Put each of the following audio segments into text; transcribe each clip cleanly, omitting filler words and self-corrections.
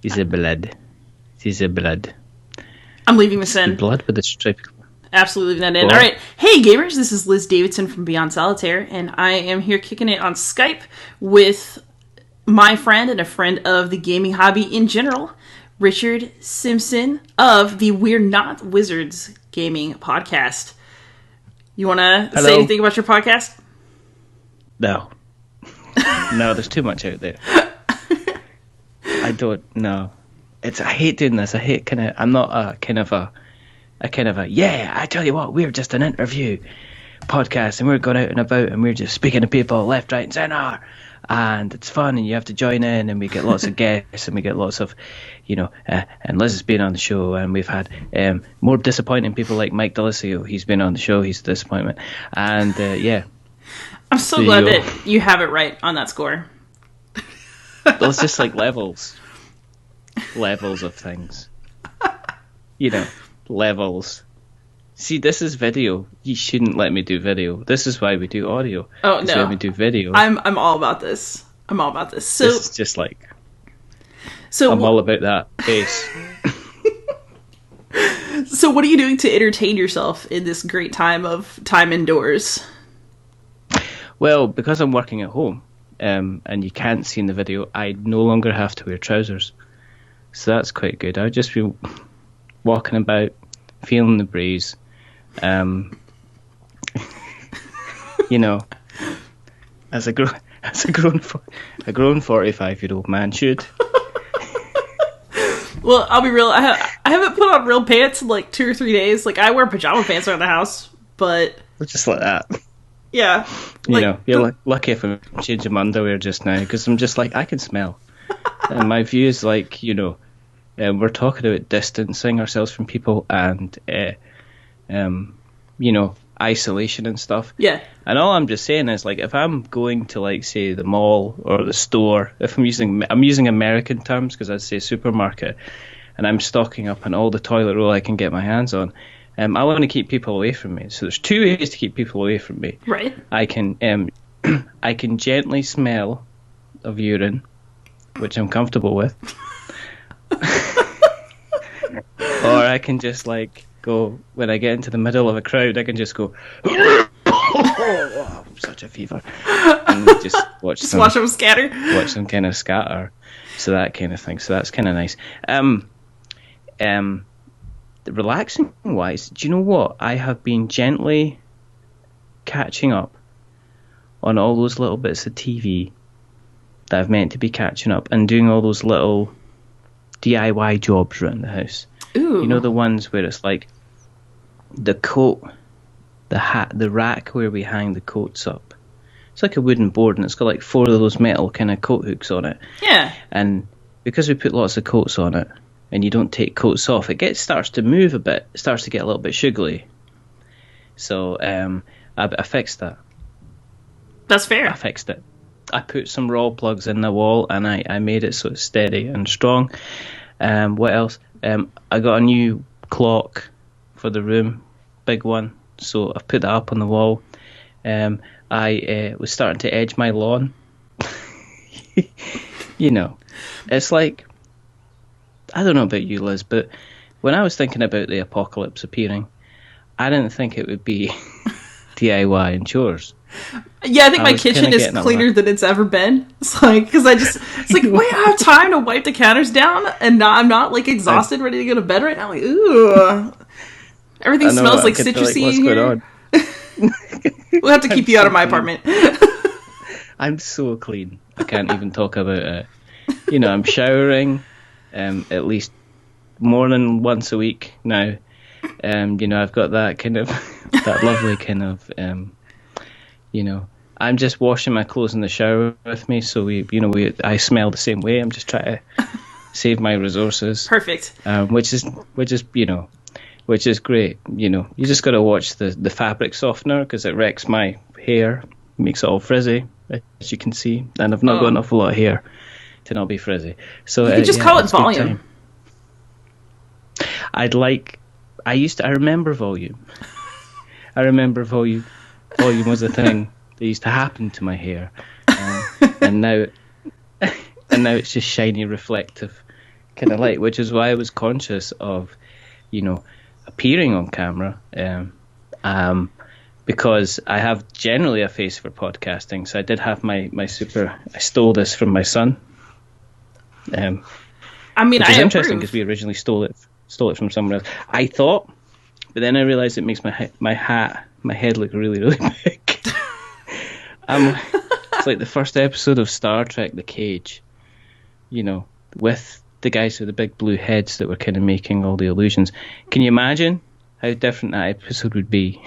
She's a blood. She's a blood. I'm leaving this in. The blood with the stripe. Absolutely leaving that in. All right. Hey, gamers. This is Liz Davidson from Beyond Solitaire, and I am here kicking it on Skype with my friend and a friend of the gaming hobby in general, Richard Simpson of the We're Not Wizards gaming podcast. You want to say anything about your podcast? No. No, there's too much out there. I don't know. I hate doing this. I hate I'm not a kind of a yeah, I tell you what, we're just an interview podcast and we're going out and about and we're just speaking to people left, right and centre. And it's fun and you have to join in and we get lots of guests and we get lots of, and Liz has been on the show and we've had more disappointing people like Mike Delisio. He's been on the show. He's a disappointment. And yeah. I'm so glad that you have it right on that score. It's just like levels of things. Levels. See, this is video. You shouldn't let me do video. This is why we do audio. Oh no, when we do video. I'm all about this. So this is just like. So I'm all about that bass. So what are you doing to entertain yourself in this great time indoors? Well, because I'm working at home, and you can't see in the video, I no longer have to wear trousers. So that's quite good. I'll just be walking about, feeling the breeze. As a grown 45-year-old man should. Well, I'll be real. I haven't put on real pants in like 2 or 3 days. Like I wear pajama pants around the house, but just like that. Yeah, you're lucky if I'm changing my underwear just now because I'm just like I can smell, and my view is like we're talking about distancing ourselves from people and isolation and stuff. Yeah. And all I'm just saying is like if I'm going to like say the mall or the store, if I'm using American terms because I'd say supermarket, and I'm stocking up on all the toilet roll I can get my hands on. I want to keep people away from me. So there's 2 ways to keep people away from me. Right. I can I can gently smell of urine, which I'm comfortable with. Or I can just like go when I get into the middle of a crowd. I can just go. Oh, such a fever, and just watch them scatter. Watch them kind of scatter. So that kind of thing. So that's kind of nice. Relaxing wise, do you know what? I have been gently catching up on all those little bits of TV that I've meant to be catching up and doing all those little DIY jobs around the house. Ooh. You know, the ones where it's like the coat, the hat, the rack where we hang the coats up. It's like a wooden board and it's got like 4 of those metal kind of coat hooks on it. Yeah. And because we put lots of coats on it, and you don't take coats off, it starts to move a bit. It starts to get a little bit shiggly. So I fixed that. That's fair. I fixed it. I put some raw plugs in the wall, and I made it so it's steady and strong. What else? I got a new clock for the room, big one. So I've put that up on the wall. I was starting to edge my lawn. It's like, I don't know about you, Liz, but when I was thinking about the apocalypse appearing, I didn't think it would be DIY and chores. Yeah, I think my kitchen is cleaner than it's ever been. It's like, because wait, I have time to wipe the counters down, and I'm not like exhausted, ready to go to bed right now. Like, ooh, everything smells like citrusy in here. We'll have to keep you out of my apartment. I'm so clean. I can't even talk about it. I'm showering. At least more than once a week now. I've got that kind of that lovely kind of I'm just washing my clothes in the shower with me, so I smell the same way. I'm just trying to save my resources. Perfect. Which is great. You just got to watch the fabric softener because it wrecks my hair, makes it all frizzy, as you can see, and I've not got enough a lot of hair to not be frizzy. So you could just call it volume. I remember volume. Volume was a thing that used to happen to my hair, and now it's just shiny, reflective kind of like, which is why I was conscious of, appearing on camera, because I have generally a face for podcasting. So I did have my super. I stole this from my son. I mean, which is interesting approve. because we originally stole it from somewhere else. I thought, but then I realized it makes my head look really, really big. It's like the first episode of Star Trek: The Cage, with the guys with the big blue heads that were kind of making all the illusions. Can you imagine how different that episode would be?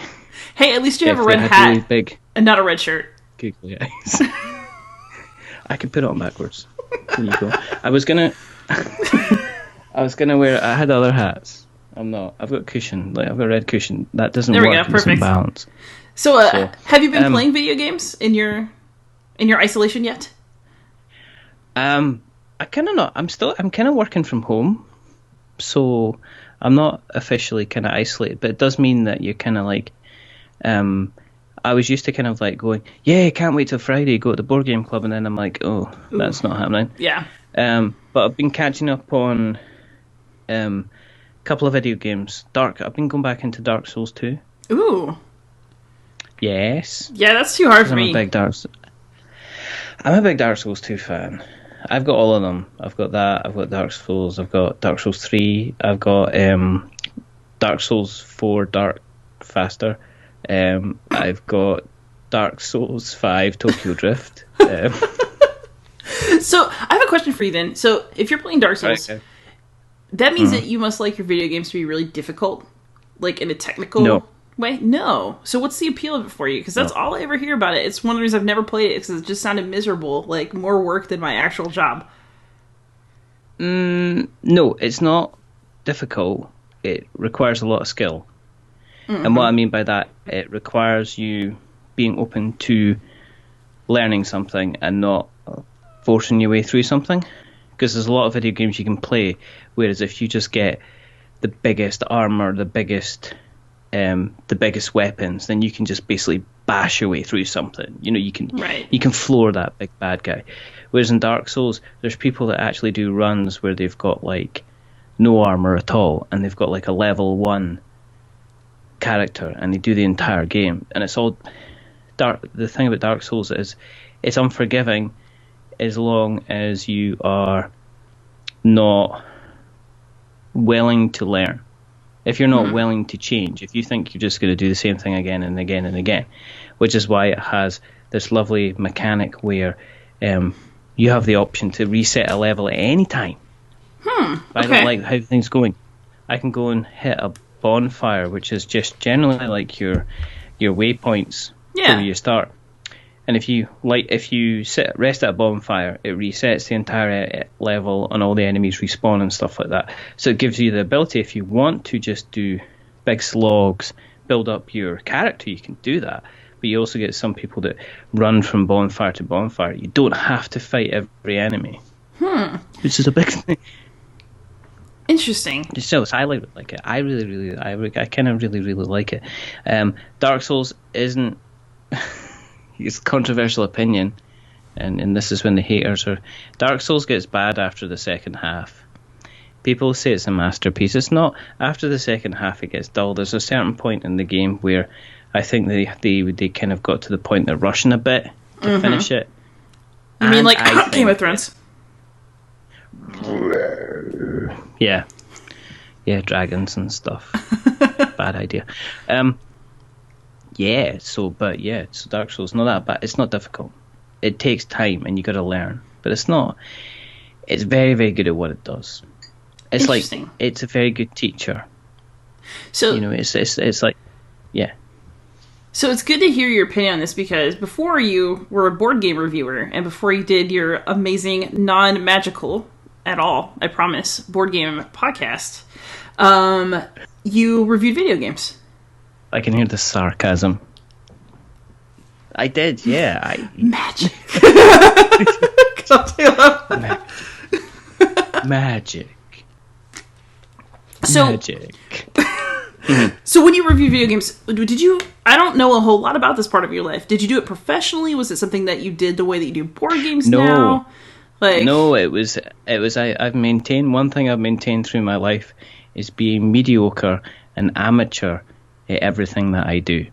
Hey, at least you have a red hat really big, and not a red shirt. googly eyes. I can put it on backwards. There you go. I was gonna wear. I had other hats. I'm not. I've got cushion. Like I've got a red cushion. That doesn't There work. we go. It's Perfect. imbalance. So, have you been playing video games in your isolation yet? I kind of not. I'm kind of working from home, so I'm not officially kind of isolated. But it does mean that you're kind of like, I was used to kind of like going, yeah, can't wait till Friday, go to the board game club, and then I'm like, oh, that's not happening. Yeah. But I've been catching up on a couple of video games. I've been going back into Dark Souls 2. Ooh. Yes. Yeah, that's too hard for me. I'm a big Dark Souls 2 fan. I've got all of them. I've got that. I've got Dark Souls. I've got Dark Souls 3. I've got Dark Souls 4 Dark Faster. I've got Dark Souls 5 Tokyo Drift. So, I have a question for you then. So, if you're playing Dark Souls, that means that you must like your video games to be really difficult? Like, in a technical way? No. So, what's the appeal of it for you? Because that's all I ever hear about it. It's one of the reasons I've never played it, because it just sounded miserable. Like, more work than my actual job. No, it's not difficult. It requires a lot of skill. Mm-hmm. And what I mean by that, it requires you being open to learning something and not forcing your way through something. Because there's a lot of video games you can play, whereas if you just get the biggest armor, the biggest weapons, then you can just basically bash your way through something. You can floor that big bad guy. Whereas in Dark Souls, there's people that actually do runs where they've got like no armor at all, and they've got like a level 1 character, and they do the entire game. And it's all dark. The thing about Dark Souls is it's unforgiving as long as you are not willing to learn. If you're not willing to change, if you think you're just going to do the same thing again and again and again, which is why it has this lovely mechanic where you have the option to reset a level at any time. I don't like how things going. I can go and hit a bonfire, which is just generally like your waypoints where you start. And if you rest at a bonfire, it resets the entire level, and all the enemies respawn and stuff like that. So it gives you the ability, if you want to just do big slogs, build up your character, you can do that. But you also get some people that run from bonfire to bonfire. You don't have to fight every enemy, which is a big thing. Interesting. So I like it. I kind of really, really like it. Dark Souls isn't. It's a controversial opinion, and this is when the haters are. Dark Souls gets bad after the second half. People say it's a masterpiece. It's not. After the second half, it gets dull. There's a certain point in the game where I think they kind of got to the point they're rushing a bit to finish it. You mean like Game of Thrones? Yeah, dragons and stuff. Bad idea. So Dark Souls, not that bad. It's not difficult. It takes time and you got to learn, but it's not. It's very, very good at what it does. It's like it's a very good teacher. So it's like, yeah. So it's good to hear your opinion on this, because before you were a board game reviewer and before you did your amazing non-magical at all, I promise, board game podcast, you reviewed video games. I can hear the sarcasm. I did, yeah. Magic. Magic. So when you review video games, did you... I don't know a whole lot about this part of your life. Did you do it professionally? Was it something that you did the way that you do board games now? Like, no, it was. I've maintained one thing I've maintained through my life is being mediocre and amateur at everything that I do.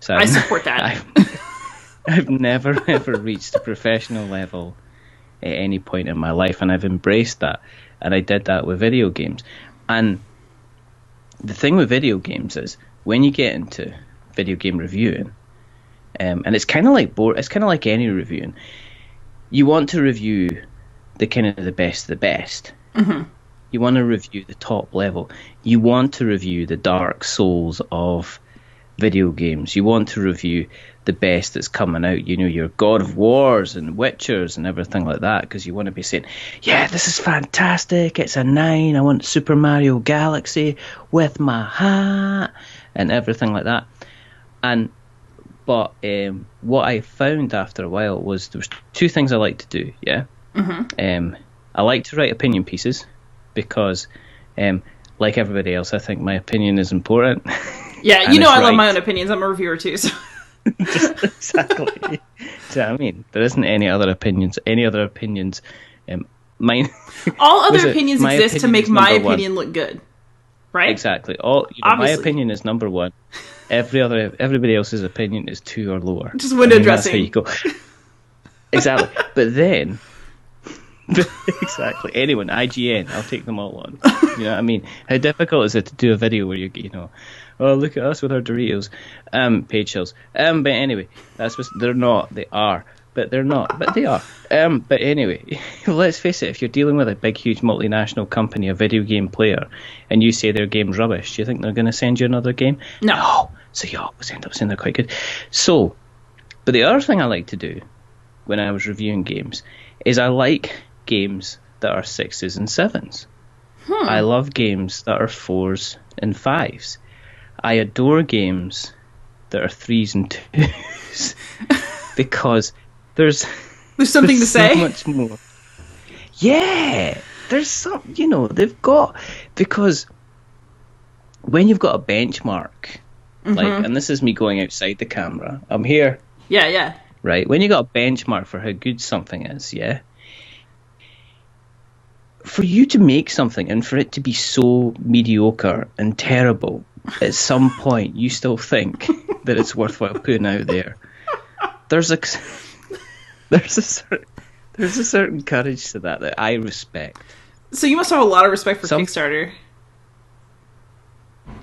So I support that. I've never ever reached a professional level at any point in my life, and I've embraced that. And I did that with video games. And the thing with video games is when you get into video game reviewing, and it's kind of like any reviewing. You want to review the kind of the best of the best. Mm-hmm. You want to review the top level. You want to review the Dark Souls of video games. You want to review the best that's coming out. You know, your God of Wars and Witchers and everything like that, because you want to be saying, yeah, this is fantastic. It's a 9. I want Super Mario Galaxy with my hat and everything like that. But what I found after a while was there was 2 things I like to do, yeah? Mm-hmm. I like to write opinion pieces because, like everybody else, I think my opinion is important. Yeah, you know I love my own opinions. I'm a reviewer too, so... Exactly. So, I mean, there isn't any other opinions. Mine... All other opinions exist to make my opinion look good, right? Exactly. My opinion is number 1. Everybody else's opinion is 2 or lower. Just window dressing. That's how you go. Exactly. But then, exactly. Anyone, IGN, I'll take them all on. You know what I mean? How difficult is it to do a video where oh, look at us with our Doritos, page shells. But anyway, they're not. They are. But they're not. But they are. But anyway, let's face it. If you're dealing with a big, huge multinational company, a video game player, and you say their game's rubbish, do you think they're going to send you another game? No. So you always end up saying they're quite good. So, but the other thing I like to do when I was reviewing games is I like games that are 6s and 7s. I love games that are 4s and 5s. I adore games that are 3s and 2s because there's something to say. So much more. Yeah, there's some. They've got, because when you've got a benchmark, like, and this is me going outside the camera. I'm here. Yeah. Right. When you got a benchmark for how good something is, yeah. For you to make something and for it to be so mediocre and terrible, at some point you still think that it's worthwhile putting out there. There's a certain courage to that I respect. So you must have a lot of respect for Kickstarter.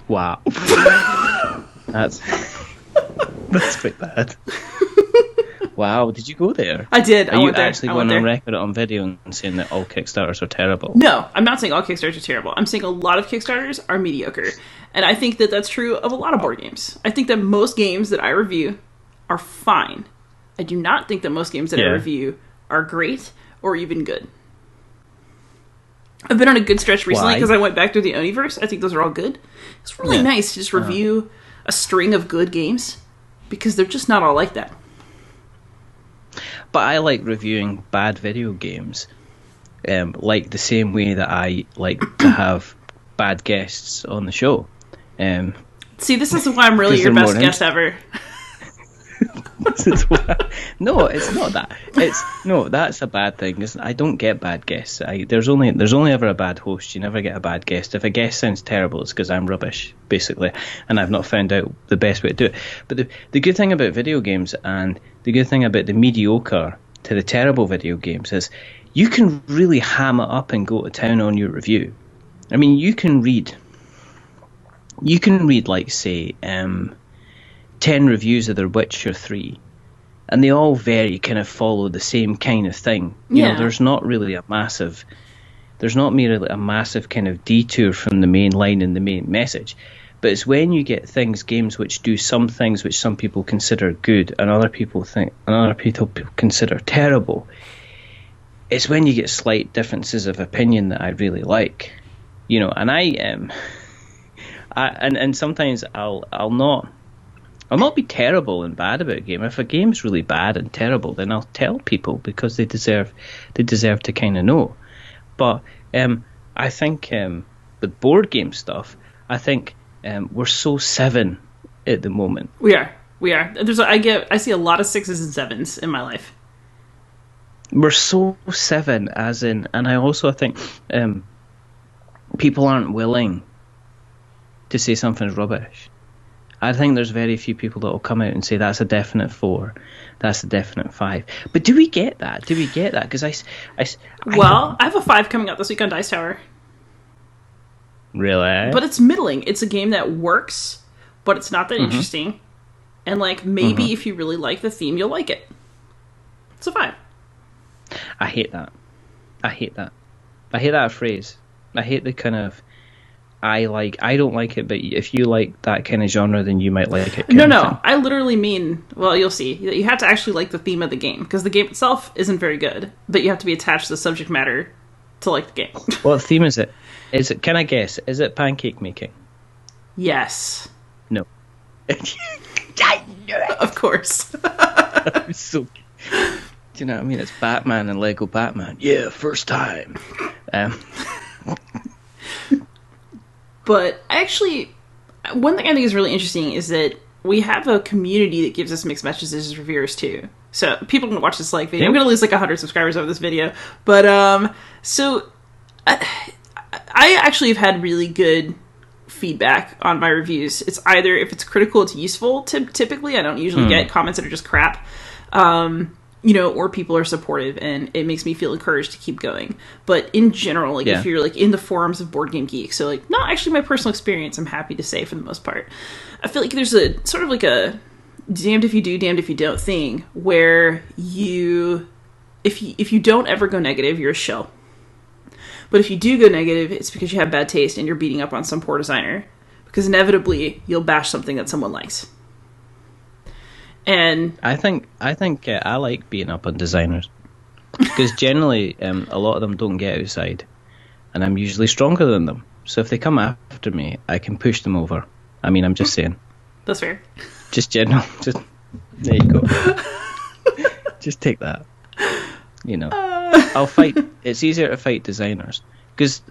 Wow. That's quite bad. Wow, did you go there? I did. Are you actually going on record on video and saying that all Kickstarters are terrible? No, I'm not saying all Kickstarters are terrible. I'm saying a lot of Kickstarters are mediocre. And I think that that's true of a lot of board games. I think that most games that I review are fine. I do not think that most games that I review are great or even good. I've been on a good stretch recently because I went back through the Oniverse. I think those are all good. It's really nice to just review a string of good games because they're just not all like that. But I like reviewing bad video games, like the same way that I like to have bad guests on the show. See, this is why I'm really your best guest ever. No, it's not that. That's a bad thing. I don't get bad guests. There's only ever a bad host. You never get a bad guest. If a guest sounds terrible, it's because I'm rubbish, basically, and I've not found out the best way to do it. But the good thing about video games and the good thing about the mediocre to the terrible video games is you can really ham it up and go to town on your review. I mean, you can read like, say, 10 reviews of The Witcher 3, and they all very kind of follow the same kind of thing. You know, there's not merely a massive kind of detour from the main line and the main message. But it's when you get games which do some things which some people consider good and other people consider terrible. It's when you get slight differences of opinion that I really like. You know, and and sometimes I'll not be terrible and bad about a game. If a game's really bad and terrible, then I'll tell people because they deserve to kind of know. But I think with board game stuff, I think we're so 7 at the moment. We are. I see a lot of 6s and 7s in my life. we're so seven, as in, and I also think people aren't willing to say something's rubbish. I think there's very few people that will come out and say that's a definite 4, that's a definite 5. But do we get that? Do we get that? Because I have a 5 coming out this week on Dice Tower. Really? But it's middling. It's a game that works, but it's not that interesting. And like maybe if you really like the theme, you'll like it. It's a 5. I hate that. I hate that phrase. I hate the kind of I don't like it, but if you like that kind of genre, then you might like it. No. I literally mean, well, you'll see. You have to actually like the theme of the game, because the game itself isn't very good, but you have to be attached to the subject matter to like the game. What theme is it? Can I guess? Is it pancake making? Yes. No. I knew it. Of course. I'm so... Do you know what I mean? It's Batman and Lego Batman. Yeah, first time. But actually, one thing I think is really interesting is that we have a community that gives us mixed messages as reviewers too. So people can watch this like video. I'm going to lose like 100 subscribers over this video. But so I actually have had really good feedback on my reviews. It's either, if it's critical, it's useful. Typically, I don't usually get comments that are just crap. Or people are supportive, and it makes me feel encouraged to keep going. But in general, if you're like in the forums of Board Game Geek, so like not actually my personal experience, I'm happy to say for the most part, I feel like there's a sort of like a damned if you do, damned if you don't thing, where if you don't ever go negative, you're a shill. But if you do go negative, it's because you have bad taste and you're beating up on some poor designer, because inevitably you'll bash something that someone likes. And I think I like beating up on designers, because generally a lot of them don't get outside, and I'm usually stronger than them. So if they come after me, I can push them over. I mean, I'm just saying. That's fair. Just general. Just there you go. Just take that. I'll fight. It's easier to fight designers, because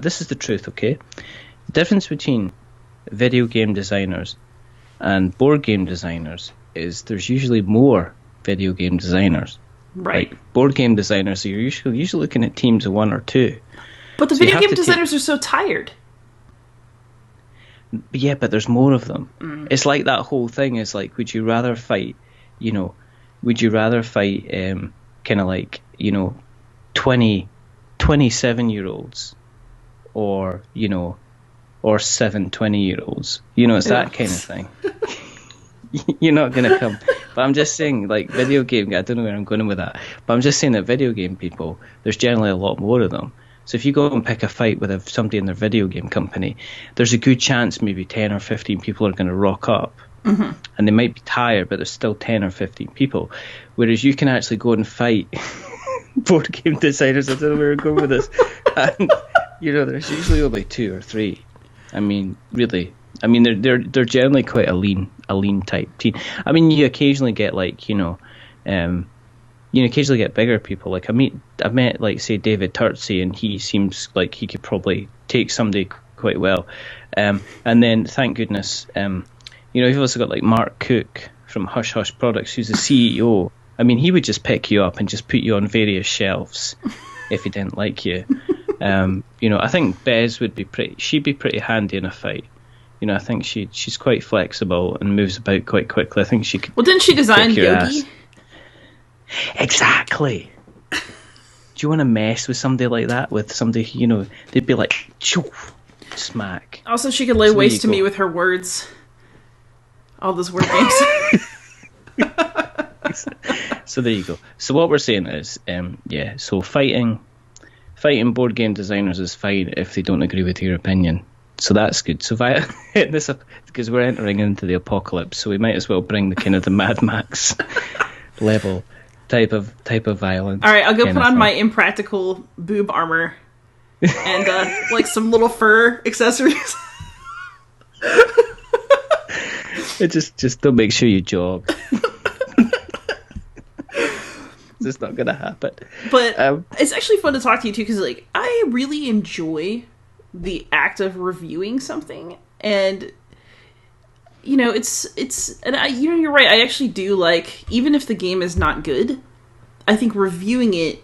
this is the truth. Okay, the difference between video game designers and board game designers is there's usually more video game designers. Right. Like board game designers, so you're usually looking at teams of 1 or 2. But the video game designers are so tired. Yeah, but there's more of them. It's like that whole thing is like, would you rather fight, kind of like, 27-year-olds or 7 20-year-olds? It's that kind of thing. You're not going to come. But I'm just saying, like, video game, I don't know where I'm going with that, but I'm just saying that video game people, there's generally a lot more of them. So if you go and pick a fight with somebody in their video game company, there's a good chance maybe 10 or 15 people are going to rock up. And they might be tired, but there's still 10 or 15 people. Whereas you can actually go and fight board game designers. I don't know where we're going with this. And, there's usually only 2 or 3. I mean, really. I mean, they're generally quite a lean type team. I mean, you occasionally get like, you occasionally get bigger people. Like I've met like, say, David Turtsey, and he seems like he could probably take somebody quite well. And then, thank goodness, you've also got like Mark Cook from Hush Hush Products, who's the CEO. I mean, he would just pick you up and just put you on various shelves if he didn't like you. I think Bez she'd be pretty handy in a fight. I think she's quite flexible and moves about quite quickly. I think she could. Well, didn't she design Yogi? Ass. Exactly. Do you want to mess with somebody like that? With somebody, they'd be like, smack. Also, she could lay waste to me with her words. All those word games. So there you go. So what we're saying is, so fighting board game designers is fine if they don't agree with your opinion. So that's good. So if I hit this up, because we're entering into the apocalypse, so we might as well bring the kind of the Mad Max level type of violence. All right, I'll go put on my impractical boob armor and like some little fur accessories. It just don't make sure you jog. It's not gonna happen. But it's actually fun to talk to you too, because like I really enjoy the act of reviewing something, and it's and you're right, I actually do like, even if the game is not good, I think reviewing it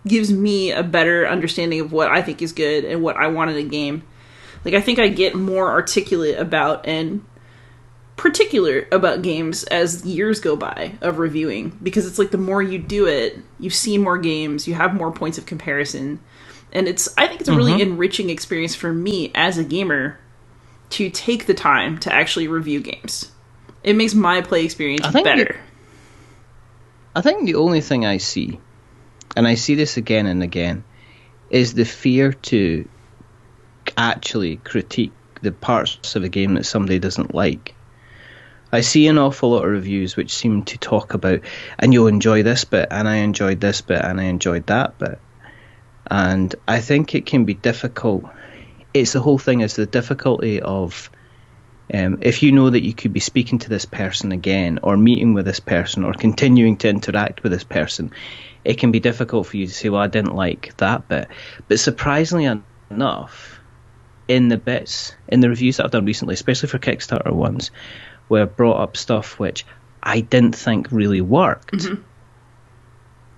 gives me a better understanding of what I think is good and what I want in a game. Like, I think I get more articulate about and particular about games as years go by of reviewing, because it's like the more you do it, you've seen more games, you have more points of comparison, and I think it's a really enriching experience for me as a gamer to take the time to actually review games. It makes my play experience better. I think the only thing I see, and I see this again and again, is the fear to actually critique the parts of a game that somebody doesn't like. I see an awful lot of reviews which seem to talk about, and you'll enjoy this bit, and I enjoyed this bit, and I enjoyed that bit. And I think it can be difficult. It's the whole thing is the difficulty of, if you know that you could be speaking to this person again, or meeting with this person, or continuing to interact with this person, it can be difficult for you to say, well, I didn't like that bit. But surprisingly enough, in the reviews that I've done recently, especially for Kickstarter ones, where I brought up stuff which I didn't think really worked,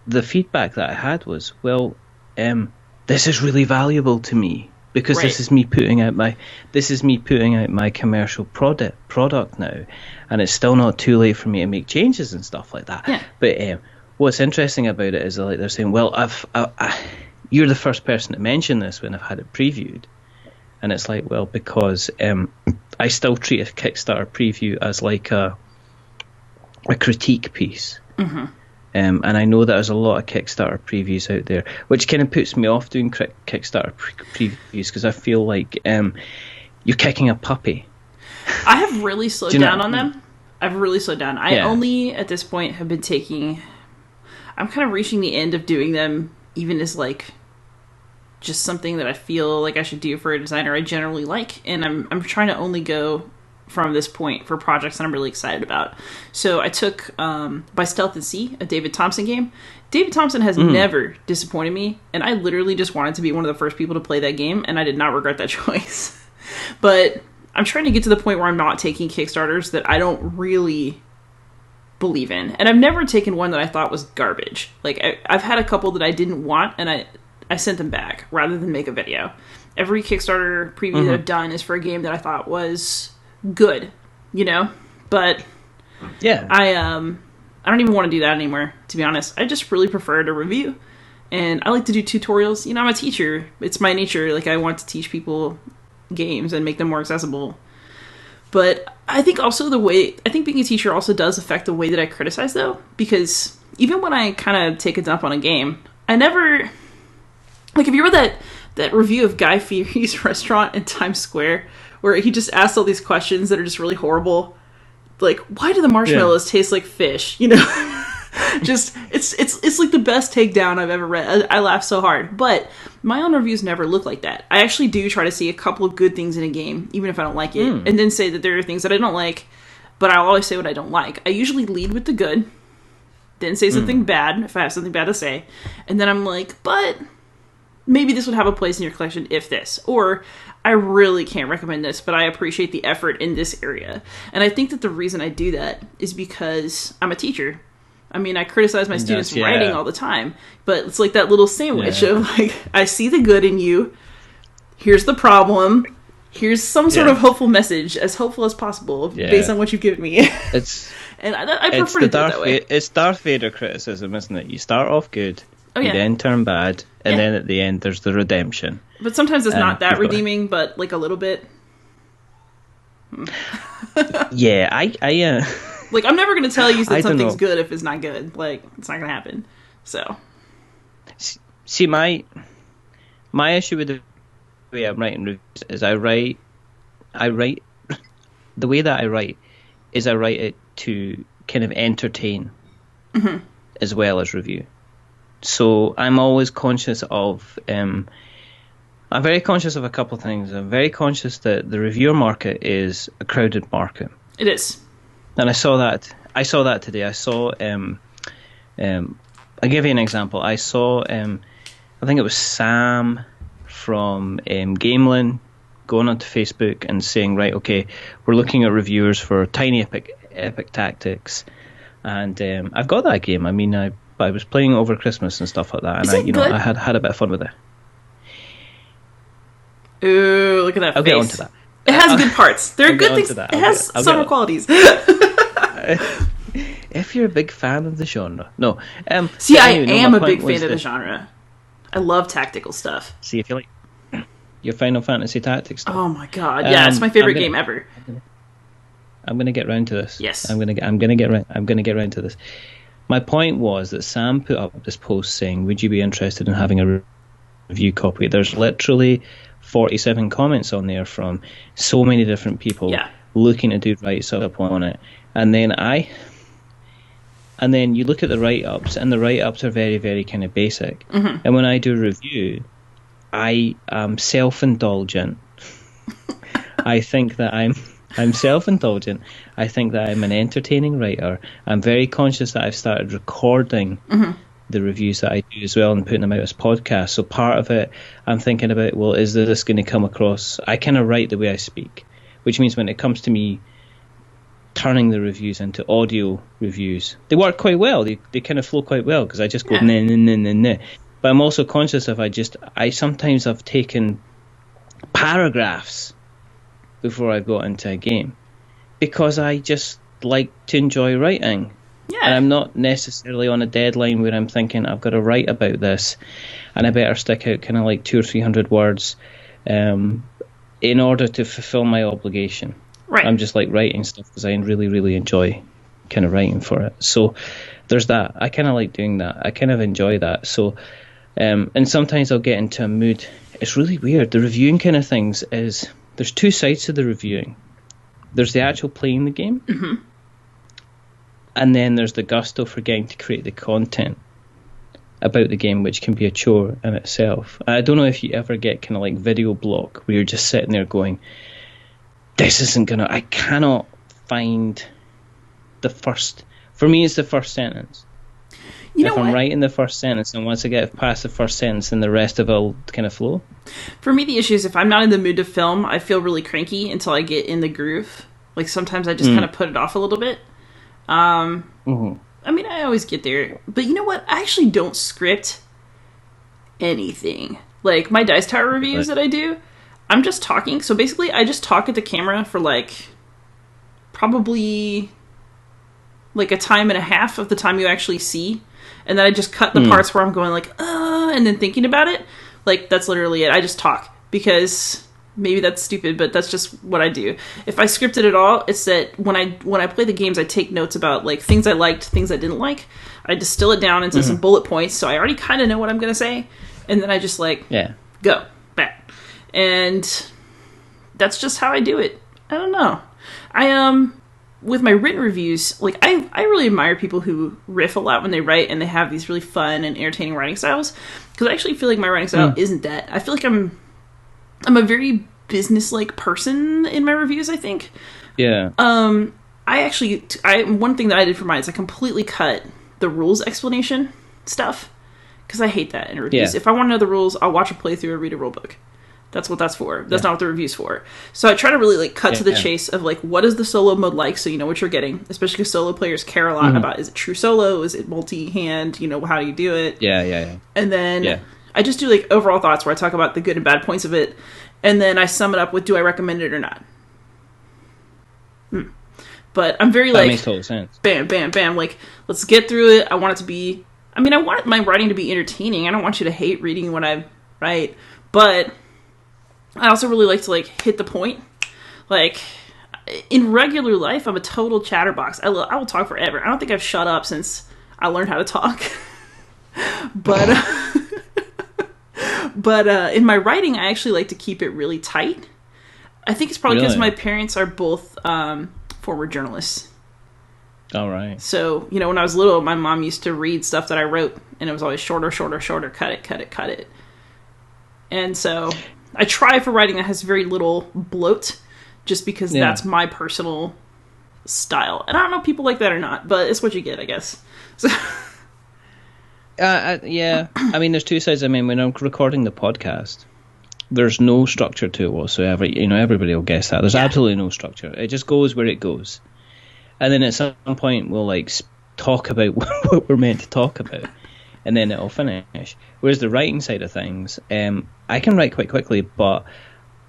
the feedback that I had was, well, this is really valuable to me, because this is me putting out my commercial product now, and it's still not too late for me to make changes and stuff like that. Yeah. But what's interesting about it is, like, they're saying, well, you're the first person to mention this when I've had it previewed. And it's like, well, because I still treat a Kickstarter preview as like a critique piece. And I know that there's a lot of Kickstarter previews out there, which kind of puts me off doing Kickstarter previews, because I feel like you're kicking a puppy. I have really slowed down on them. I've really slowed down. I only, at this point, have been I'm kind of reaching the end of doing them, even as like just something that I feel like I should do for a designer I generally like, and I'm trying to only go from this point for projects that I'm really excited about. So I took By Stealth and Sea, a David Thompson game. David Thompson has never disappointed me, and I literally just wanted to be one of the first people to play that game, and I did not regret that choice. But I'm trying to get to the point where I'm not taking Kickstarters that I don't really believe in. And I've never taken one that I thought was garbage. Like, I've had a couple that I didn't want, and I sent them back rather than make a video. Every Kickstarter preview that I've done is for a game that I thought was good, you know? But yeah, I don't even want to do that anymore, to be honest. I just really prefer to review. And I like to do tutorials. You know, I'm a teacher. It's my nature. Like, I want to teach people games and make them more accessible. But I think also being a teacher also does affect the way that I criticize, though. Because even when I kind of take a dump on a game, I never... Like, if you read that review of Guy Fieri's restaurant in Times Square, where he just asked all these questions that are just really horrible, like, why do the marshmallows taste like fish? You know, just it's like the best takedown I've ever read. I laugh so hard, but my own reviews never look like that. I actually do try to see a couple of good things in a game, even if I don't like it, and then say that there are things that I don't like, but I'll always say what I don't like. I usually lead with the good, then say something bad if I have something bad to say, and then I'm like, but maybe this would have a place in your collection if this, or I really can't recommend this, but I appreciate the effort in this area. And I think that the reason I do that is because I'm a teacher. I mean, I criticize my students' writing all the time, but it's like that little sandwich of like, I see the good in you. Here's the problem. Here's some sort of hopeful message, as hopeful as possible, based on what you've given me. I prefer to do it that way. It's Darth Vader criticism, isn't it? You start off good, you then turn bad, and then at the end there's the redemption. But sometimes it's not that redeeming, but like a little bit. Yeah, I like, I'm never going to tell you that something's good if it's not good. Like, it's not going to happen. So, see, my issue with the way I'm writing reviews is I write the way that I write is I write it to kind of entertain as well as review. So I'm always conscious of I'm very conscious of a couple of things. I'm very conscious that the reviewer market is a crowded market. It is. And I saw that today. I saw I'll give you an example. I saw I think it was Sam from Gamelin going onto Facebook and saying, right, okay, we're looking at reviewers for Tiny Epic Tactics, and I've got that game. I mean, I but I was playing it over Christmas and stuff like that, and I had a bit of fun with it. Ooh, look at that I'll face. get onto that. It has good parts. There are good things. It has summer qualities. If you're a big fan of the genre. No. See, I am a big fan of the genre. I love tactical stuff. See, if you like your Final Fantasy Tactics stuff. Oh my god. Yeah, it's my favorite game ever. I'm going to get round to this. Yes. I'm going to get round to this. My point was that Sam put up this post saying, would you be interested in having a review copy? There's literally 47 comments on there from so many different people looking to do write-up on it. And then you look at the write-ups, and the write-ups are very, very kind of basic. Mm-hmm. And when I do a review, I am self-indulgent. I think that I'm self-indulgent. I think that I'm an entertaining writer. I'm very conscious that I've started recording the reviews that I do as well and putting them out as podcasts. So part of it, I'm thinking about, well, is this going to come across? I kind of write the way I speak, which means when it comes to me turning the reviews into audio reviews, they work quite well. They kind of flow quite well because I just go nah, nah, nah, nah, nah. But I'm also conscious of sometimes I've taken paragraphs before I got into a game because I just like to enjoy writing. Yeah. And I'm not necessarily on a deadline where I'm thinking I've got to write about this and I better stick out kind of like 200 or 300 words in order to fulfill my obligation. Right. I'm just like writing stuff because I really, really enjoy kind of writing for it. So there's that. I kind of like doing that. I kind of enjoy that. So, and sometimes I'll get into a mood. It's really weird. The reviewing kind of things is, there's two sides to the reviewing. There's the actual playing the game. Mm-hmm. And then there's the gusto for getting to create the content about the game, which can be a chore in itself. I don't know if you ever get kind of like video block where you're just sitting there going, I cannot find the first, for me it's the first sentence. If I'm writing the first sentence, and once I get past the first sentence, then the rest of it will kind of flow. For me, the issue is if I'm not in the mood to film, I feel really cranky until I get in the groove. Like sometimes I just kind of put it off a little bit. I mean, I always get there. But you know what? I actually don't script anything. Like my Dice Tower reviews that I do, I'm just talking. So basically, I just talk at the camera for like probably like a time and a half of the time you actually see. And then I just cut the parts where I'm going like, and then thinking about it. Like, that's literally it. I just talk. Because maybe that's stupid, but that's just what I do. If I script it at all, it's that when I play the games, I take notes about like things I liked, things I didn't like. I distill it down into some bullet points, so I already kind of know what I'm going to say. And then I just like, go, back. And that's just how I do it. I don't know. With my written reviews, like I really admire people who riff a lot when they write and they have these really fun and entertaining writing styles. Because I actually feel like my writing style isn't that. I feel like I'm a very business-like person in my reviews, I think. Yeah. One thing that I did for mine is I completely cut the rules explanation stuff. Because I hate that in reviews. Yeah. If I want to know the rules, I'll watch a playthrough or read a rule book. That's what that's for. That's not what the review's for. So I try to really like cut to the chase of like, what is the solo mode like, so you know what you're getting. Especially because solo players care a lot about, is it true solo? Is it multi-hand? You know, how do you do it? Yeah. And then I just do like overall thoughts where I talk about the good and bad points of it. And then I sum it up with, do I recommend it or not? But I'm very that makes total sense. Bam, bam, bam. Like, let's get through it. I want my writing to be entertaining. I don't want you to hate reading what I write. But I also really like to like hit the point. Like in regular life, I'm a total chatterbox. I will talk forever. I don't think I've shut up since I learned how to talk. But in my writing, I actually like to keep it really tight. I think it's probably because my parents are both former journalists. All right. So, you know, when I was little, my mom used to read stuff that I wrote, and it was always shorter, cut it. And so I try for writing that has very little bloat, just because that's my personal style. And I don't know if people like that or not, but it's what you get, I guess. So. Yeah. I mean, there's two sides. I mean, when I'm recording the podcast, there's no structure to it whatsoever. You know, everybody will guess that. There's absolutely no structure. It just goes where it goes. And then at some point, we'll like talk about what we're meant to talk about, and then it'll finish. Whereas the writing side of things, I can write quite quickly, but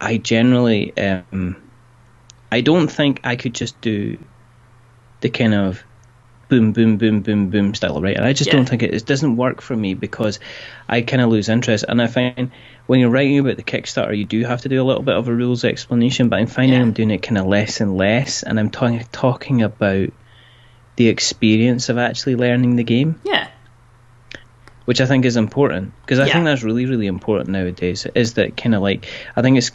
I generally, I don't think I could just do the kind of boom, boom, boom, boom, boom style, right? And I just don't think it doesn't work for me, because I kind of lose interest. And I find when you're writing about the Kickstarter, you do have to do a little bit of a rules explanation, but I'm finding I'm doing it kind of less and less, and I'm talking about the experience of actually learning the game. Yeah. Which I think is important, because I think that's really, really important nowadays, is that kind of like, I think it's,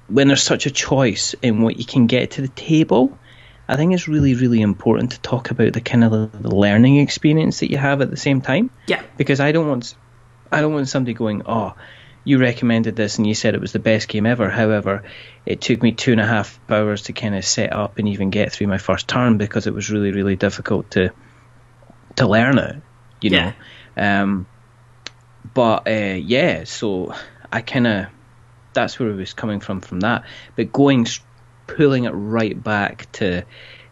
when there's such a choice in what you can get to the table, I think it's really, really important to talk about the kind of the learning experience that you have at the same time. Yeah. Because I don't want somebody going, oh, you recommended this and you said it was the best game ever. However, it took me 2.5 hours to kind of set up and even get through my first turn, because it was really, really difficult to learn it, you know. So I kind of, that's where it was coming from that. But pulling it right back to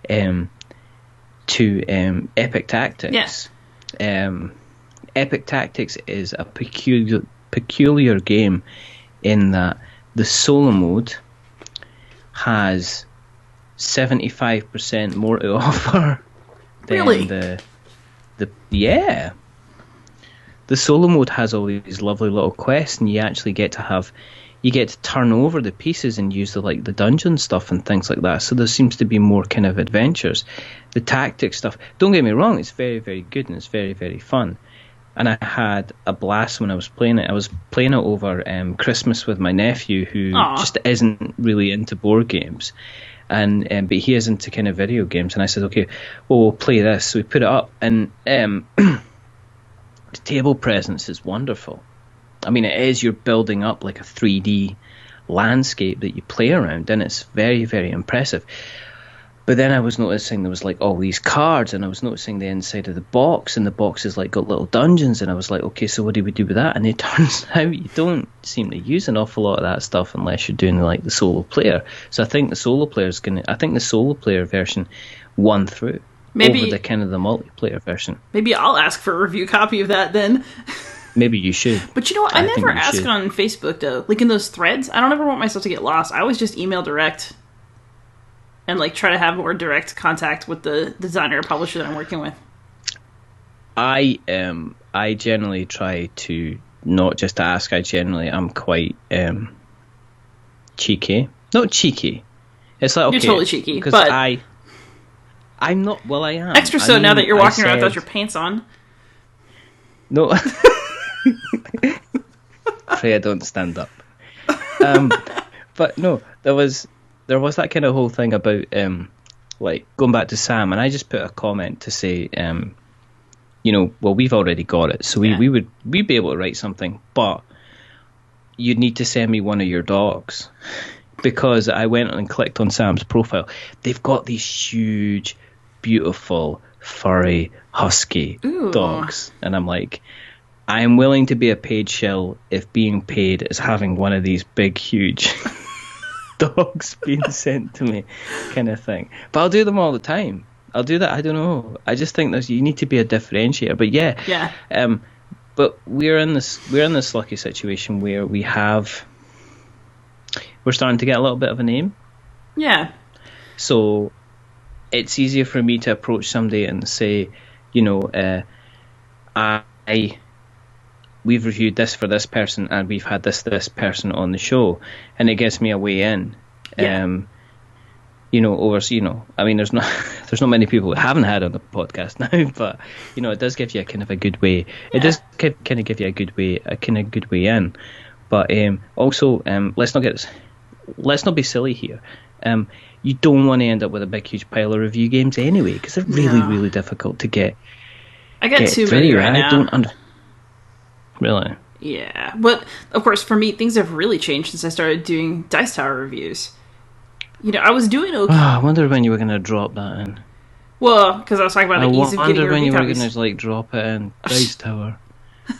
Epic Tactics. Yes. Epic Tactics is a peculiar game in that the solo mode has 75% more to offer than the The solo mode has all these lovely little quests, and you actually get to turn over the pieces and use the dungeon stuff and things like that. So there seems to be more kind of adventures. The tactics stuff, don't get me wrong, it's very, very good and it's very, very fun. And I had a blast when I was playing it. I was playing it over Christmas with my nephew, who just isn't really into board games, and but he is into kind of video games. And I said, okay, well, we'll play this. So we put it up, and the table presence is wonderful. I mean, it is, you're building up like a 3D landscape that you play around, and it's very, very impressive. But then I was noticing there was like all these cards, and I was noticing the inside of the box, and the box is like got little dungeons, and I was like, okay, so what do we do with that? And it turns out you don't seem to use an awful lot of that stuff unless you're doing like the solo player. So I think the solo player version won through over the kind of the multiplayer version. Maybe I'll ask for a review copy of that then. Maybe you should. But you know what? I never ask on Facebook though. Like in those threads, I don't ever want myself to get lost. I always just email direct and like try to have more direct contact with the designer or publisher that I'm working with. I generally try to not just ask. I'm quite cheeky. Not cheeky. It's like, okay, you're totally cheeky, because but I'm not. Well, I am. Extra so now that you're walking around without your pants on. No. Pray I don't stand up. But no, there was that kind of whole thing about like going back to Sam, and I just put a comment to say, well, we've already got it, so we'd be able to write something, but you'd need to send me one of your dogs, because I went and clicked on Sam's profile. They've got these huge, beautiful, furry, husky dogs, and I'm like, I am willing to be a paid shill if being paid is having one of these big, huge dogs being sent to me, kind of thing. But I'll do them all the time. I'll do that. I don't know. I just think you need to be a differentiator. But yeah. But we're in this lucky situation where we're starting to get a little bit of a name. Yeah. So it's easier for me to approach somebody and say, we've reviewed this for this person, and we've had this person on the show, and it gives me a way in. I mean, there's not many people who haven't had on the podcast now, but it does give you a kind of a good way. It does kind of give you a good way in. But also, let's not be silly here. You don't want to end up with a big, huge pile of review games anyway, because they're really, really difficult to get. I got too many right now. Really? Yeah, but of course, for me, things have really changed since I started doing Dice Tower reviews. I was doing okay. I wonder when you were going to drop that in. Well, because I was talking about the ease of getting your review copies. I wonder when you were going to drop it in Dice Tower.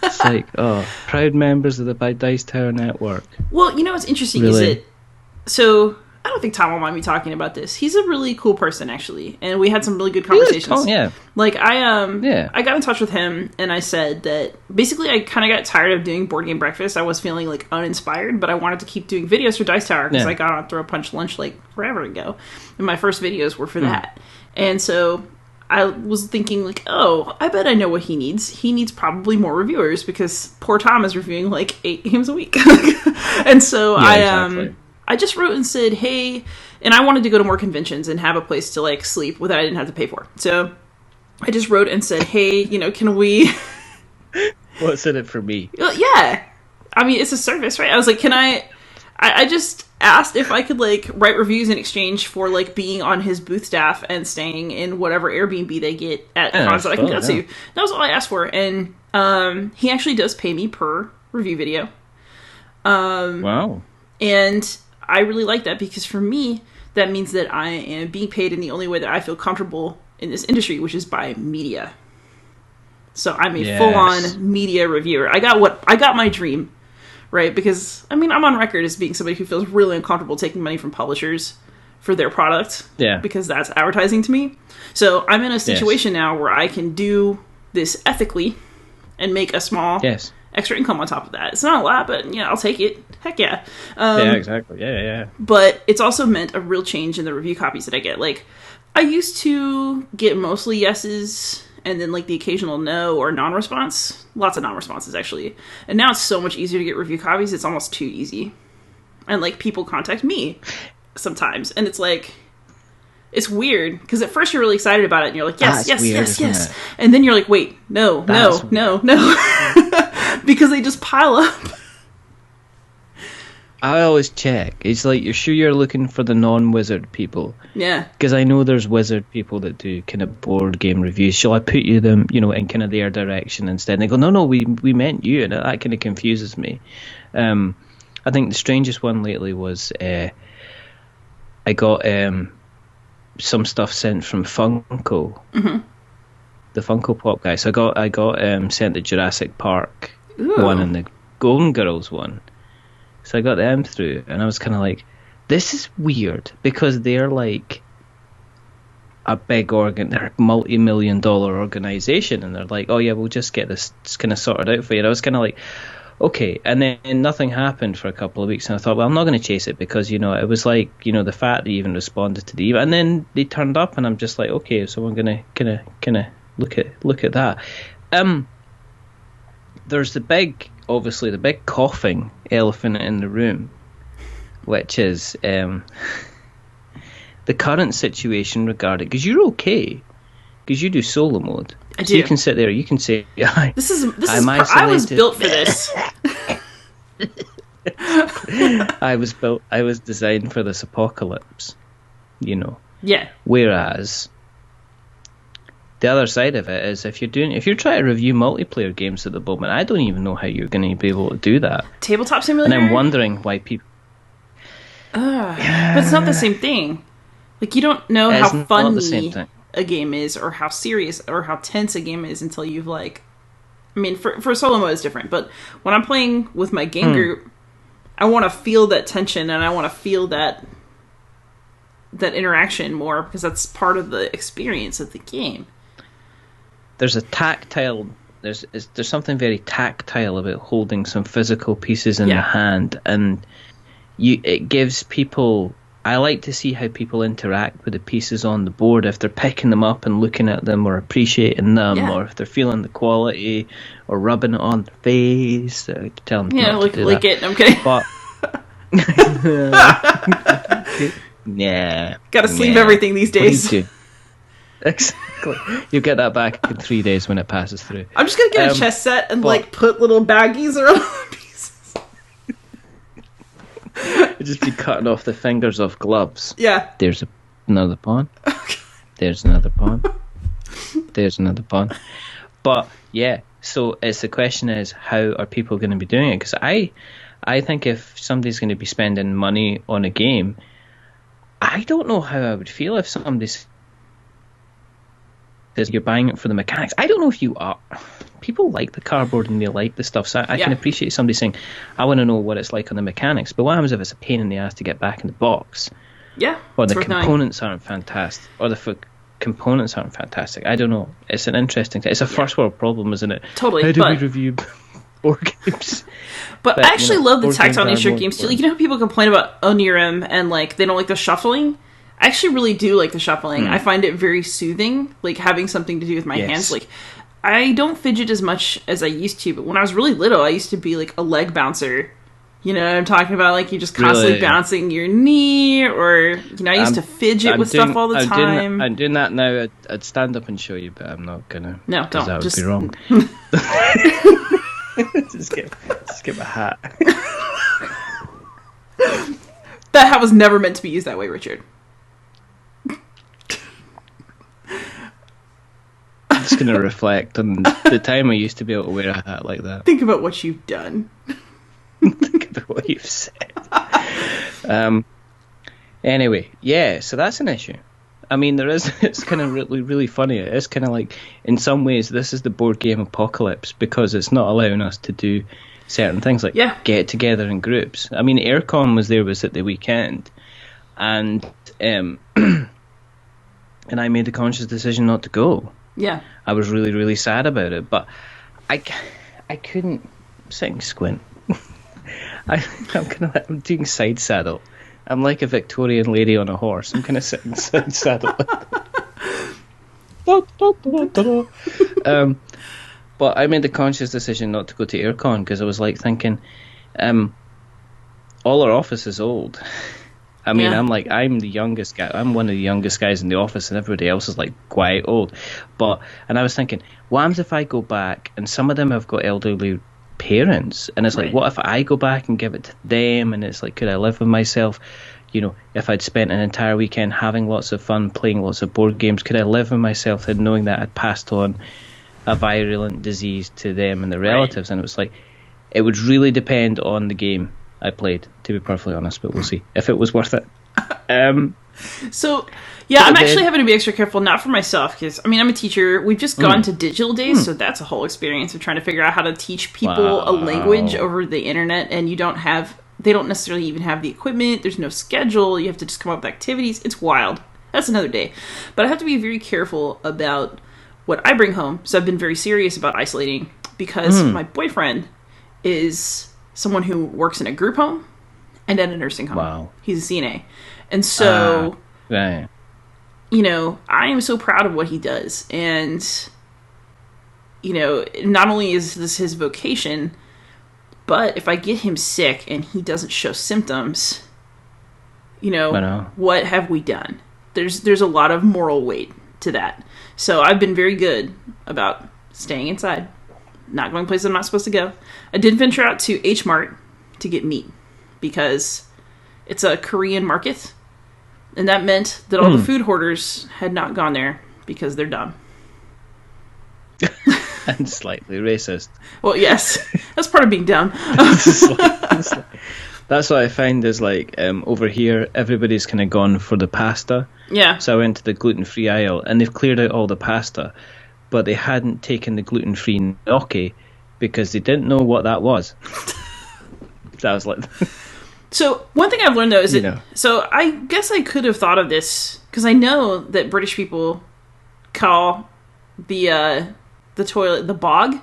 It's like, proud members of the Dice Tower network. Well, what's interesting is that. So don't think Tom will mind me talking about this. He's a really cool person, actually, and we had some really good conversations. Oh, yeah. Like, I got in touch with him, and I said that, basically, I kind of got tired of doing Board Game Breakfast. I was feeling, like, uninspired, but I wanted to keep doing videos for Dice Tower, because I got on Throw Punch Lunch, like, forever ago, and my first videos were for that. And so I was thinking, like, oh, I bet I know what he needs. He needs probably more reviewers, because poor Tom is reviewing, like, 8 games a week. And so I just wrote and said, hey, and I wanted to go to more conventions and have a place to, like, sleep that I didn't have to pay for. So I just wrote and said, hey, can we... What's in it for me? Yeah. I mean, it's a service, right? I was like, can I just asked if I could, like, write reviews in exchange for, like, being on his booth staff and staying in whatever Airbnb they get at cons that I can go to. That was all I asked for. And he actually does pay me per review video. Wow. And I really like that, because for me, that means that I am being paid in the only way that I feel comfortable in this industry, which is by media. So I'm a full-on media reviewer. I got my dream, right? Because, I mean, I'm on record as being somebody who feels really uncomfortable taking money from publishers for their product. Yeah. Because that's advertising to me. So I'm in a situation now where I can do this ethically and make a small... extra income on top of that. It's not a lot, but I'll take it. Heck yeah. Yeah, exactly. Yeah. But it's also meant a real change in the review copies that I get. Like, I used to get mostly yeses and then, like, the occasional no or non-response. Lots of non-responses, actually. And now it's so much easier to get review copies. It's almost too easy. And, like, people contact me sometimes. And it's like... It's weird, because at first you're really excited about it, and you're like, yes. And then you're like, wait, no. Because they just pile up. I always check. It's like, you're sure you're looking for the non-wizard people? Yeah. Because I know there's wizard people that do kind of board game reviews. Shall I put them, in kind of their direction instead? And they go, no, we meant you, and that kind of confuses me. I think the strangest one lately was I got... some stuff sent from Funko, the Funko Pop guy. So I got sent the Jurassic Park one and the Golden Girls one. So I got them through, and I was kind of like, this is weird, because they're like a big they're a multi-million-dollar organization, and they're like, oh yeah, we'll just get this kind of sorted out for you. And I was kind of like, okay, and then nothing happened for a couple of weeks, and I thought, well, I'm not going to chase it, because, it was like, the fact that you even responded to the email, and then they turned up, and I'm just like, okay, so I'm going to kind of look at that. There's the big coughing elephant in the room, which is the current situation regarding, because you're okay, because you do solo mode. I do. So you can sit there, you can say, I was built for this. I was designed for this apocalypse, Yeah. Whereas the other side of it is, if you're trying to review multiplayer games at the moment, I don't even know how you're going to be able to do that. Tabletop Simulator? And I'm wondering why people... But it's not the same thing. Like, you don't know how funny a game is, or how serious or how tense a game is, until you've, like... I mean, for solo mode it's different, but when I'm playing with my game group, I want to feel that tension, and I want to feel that interaction more, because that's part of the experience of the game. There's a tactile... There's something very tactile about holding some physical pieces in the hand, and it gives people... I like to see how people interact with the pieces on the board, if they're picking them up and looking at them, or appreciating them, or if they're feeling the quality, or rubbing it on their face. Tell them not to do lick it. I'm kidding. But yeah, gotta sleeve everything these days. Exactly. You'll get that back in 3 days when it passes through. I'm just gonna get a chess set and put little baggies around the pieces. It'd just be cutting off the fingers of gloves. Yeah. There's another pawn. There's another pawn. There's another pawn. But yeah, so the question is, how are people going to be doing it? Because I think if somebody's going to be spending money on a game, I don't know how I would feel if somebody says you're buying it for the mechanics. I don't know if you are. People like the cardboard and they like the stuff, so I can appreciate somebody saying, I want to know what it's like on the mechanics. But what happens if it's a pain in the ass to get back in the box? Yeah, or it's the worth knowing. components aren't fantastic, or the components aren't fantastic. I don't know. It's an interesting thing. It's a first world problem, isn't it? Totally. How do we review board games? But I actually love the tactile nature of games too. Like, you know how people complain about Onirim and like they don't like the shuffling? I actually really do like the shuffling. I find it very soothing, like having something to do with my hands. Like, I don't fidget as much as I used to, but when I was really little, I used to be like a leg bouncer. You know what I'm talking about? Like, you're just constantly bouncing your knee, or, you know, I used to fidget with stuff all the time. I'm doing that now. I'd stand up and show you, but I'm not gonna. No, don't. That would be wrong. just get my hat. That hat was never meant to be used that way, Richard. I'm just gonna reflect on the time I used to be able to wear a hat like that. Think about what you've done. Think about what you've said. Anyway, yeah, so that's an issue. I mean, it's kind of really, really funny. It is kind of like, in some ways, this is the board game apocalypse, because it's not allowing us to do certain things like get together in groups. I mean, Aircon was at the weekend, and and I made the conscious decision not to go. Yeah. I was really, really sad about it, but I couldn't sit and squint. I'm doing side saddle. I'm like a Victorian lady on a horse. I'm kind of sitting side saddle. But I made the conscious decision not to go to Aircon because I was like thinking, all our office is old. I mean, I'm the youngest guy. I'm one of the youngest guys in the office, and everybody else is like quite old. And I was thinking, what happens if I go back and some of them have got elderly parents, and it's like, what if I go back and give it to them? And it's like, could I live with myself? You know, if I'd spent an entire weekend having lots of fun, playing lots of board games, could I live with myself and knowing that I'd passed on a virulent disease to them and their relatives? And it was like, it would really depend on the game I played, to be perfectly honest, but we'll see if it was worth it. So, yeah, I'm actually having to be extra careful, not for myself, because, I mean, I'm a teacher. We've just gone to digital days, so that's a whole experience of trying to figure out how to teach people a language over the internet, and they don't necessarily even have the equipment, there's no schedule, you have to just come up with activities. It's wild. That's another day. But I have to be very careful about what I bring home, so I've been very serious about isolating, because my boyfriend is someone who works in a group home and at a nursing home. Wow. He's a CNA. And so, you know, I am so proud of what he does. And, you know, not only is this his vocation, but if I get him sick and he doesn't show symptoms, you know, what have we done? There's a lot of moral weight to that. So I've been very good about staying inside, not going places I'm not supposed to go. I did venture out to H Mart to get meat because it's a Korean market, and that meant that all the food hoarders had not gone there because they're dumb. And slightly racist. Well, yes. That's part of being dumb. That's what I find is like, over here, everybody's kind of gone for the pasta. Yeah. So I went to the gluten-free aisle, and they've cleared out all the pasta, but they hadn't taken the gluten-free gnocchi because they didn't know what that was. So I was like... So one thing I've learned, though, is that... So I guess I could have thought of this, because I know that British people call the toilet the bog,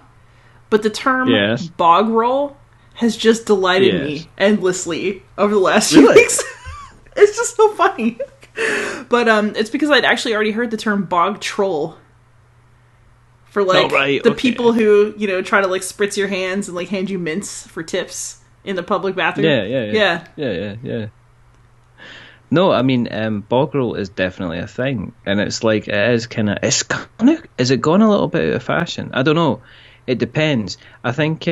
but the term bog roll has just delighted me endlessly over the last few weeks. It's just so funny. But it's because I'd actually already heard the term bog troll for like the people who, you know, try to like spritz your hands and like hand you mints for tips in the public bathroom. Yeah. No, I mean, bog roll is definitely a thing, and it's like, it is kind of, is it gone a little bit out of fashion? I don't know. It depends. I think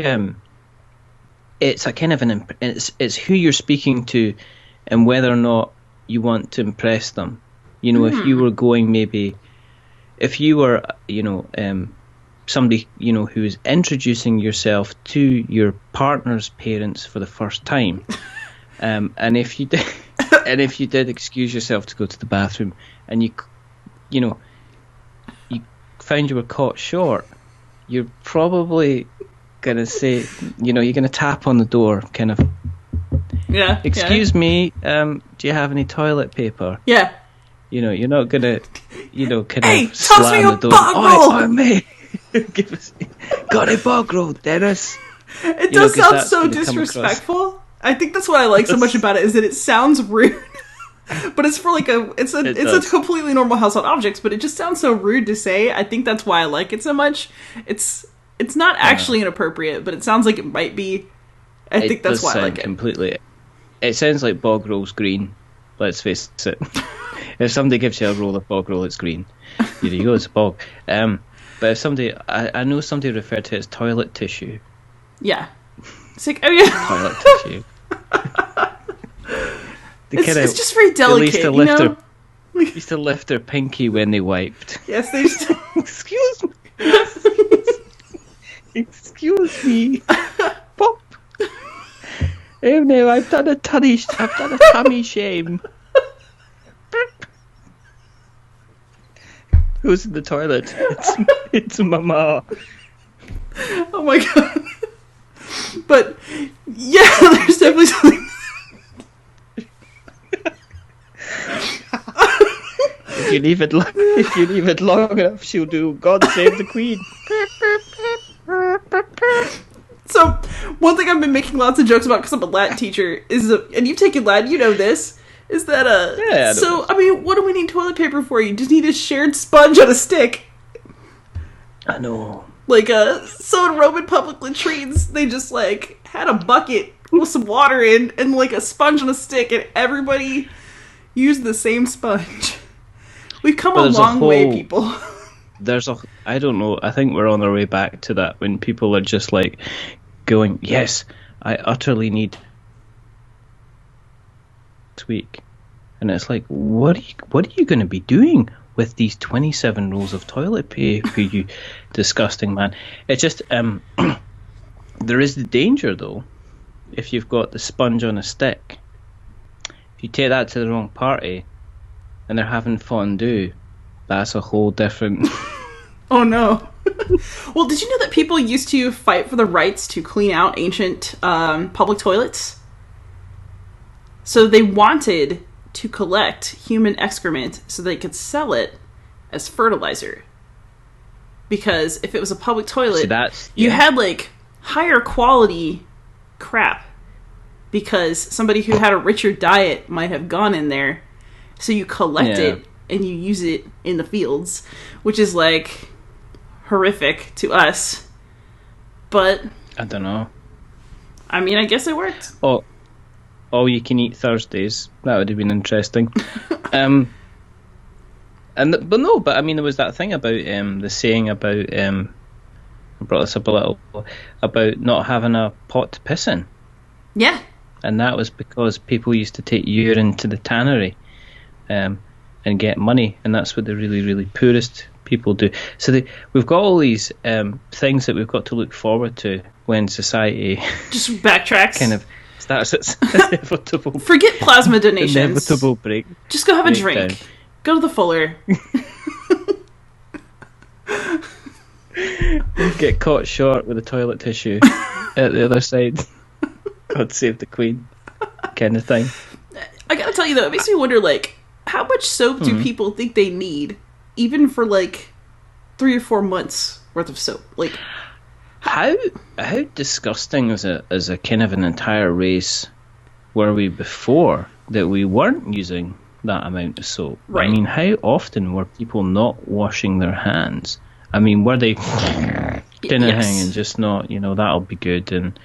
it's a kind of it's who you're speaking to and whether or not you want to impress them. You know, if you were going, maybe, if you were, you know, somebody, you know, who is introducing yourself to your partner's parents for the first time, and if you did, and if you did excuse yourself to go to the bathroom, and you found you were caught short, you're probably gonna say, you know, you're gonna tap on the door, kind of, Yeah. Excuse me, do you have any toilet paper? Yeah. You're not gonna, kind Hey, of toss me slam a the door. bog roll! Oi, mate! Got a bog roll, Dennis? It does 'cause sound that's so gonna come across- disrespectful. I think that's what I like so much about it, is that it sounds rude. But it's for like it's a completely normal household object, but it just sounds so rude to say. I think that's why I like it so much. It's not actually inappropriate, but it sounds like it might be. I think that's why I like it. Completely. It sounds like bog roll's green. Let's face it. If somebody gives you a roll of bog roll, it's green. Here you go, it's a bog. But if somebody, I know somebody referred to it as toilet tissue. Yeah. It's like, oh yeah. Toilet tissue. It's just very delicate, They used to lift their pinky when they wiped. Yes, they used to. Excuse me. Excuse me. Pop. Oh no, I've done a tummy shame. Who's in the toilet? It's Mama. Oh my god. But yeah, there's definitely something. If you leave it long enough, she'll do God Save the Queen. So, one thing I've been making lots of jokes about because I'm a Latin teacher is, and you've taken Latin, you know this, is that Yeah, I mean, what do we need toilet paper for? You just need a shared sponge on a stick. I know. Like, so in Roman public latrines, they just, like, had a bucket with some water in and, like, a sponge on a stick, and everybody used the same sponge. We've come a long way, people. I don't know, I think we're on our way back to that when people are just, like, going, yes, I utterly need this week. And it's like, what are you going to be doing with these 27 rolls of toilet paper, you disgusting man? It's just, there is the danger, though, if you've got the sponge on a stick. If you take that to the wrong party, and they're having fondue, that's a whole different... Oh, no. Well, did you know that people used to fight for the rights to clean out ancient public toilets? So they wanted to collect human excrement so they could sell it as fertilizer. Because if it was a public toilet, you had, like, higher quality crap. Because somebody who had a richer diet might have gone in there. So you collect it and you use it in the fields, which is, like, horrific to us. But I don't know. I mean, I guess it worked. Oh, all you can eat Thursdays. That would have been interesting. But I mean, there was that thing about the saying about I brought this up a little about not having a pot to piss in. Yeah. And that was because people used to take urine to the tannery and get money, and that's what the really, really poorest people do. So we've got all these things that we've got to look forward to when society just backtracks. Kind of starts its inevitable. Forget plasma donations. Inevitable break. Just go have a drink. Down. Go to the Fuller. Get caught short with a toilet tissue at the other side. God save the Queen, kind of thing. I gotta tell you though, it makes me wonder, like, how much soap do people think they need, even for like 3 or 4 months worth of soap? Like, how disgusting as a kind of an entire race were we before that we weren't using that amount of soap? Right. I mean, how often were people not washing their hands? I mean, were they kind of hanging just not, that'll be good, and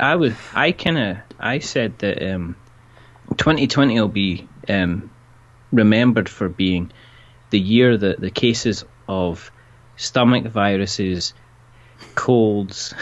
I said that 2020 will be remembered for being the year that the cases of stomach viruses, colds,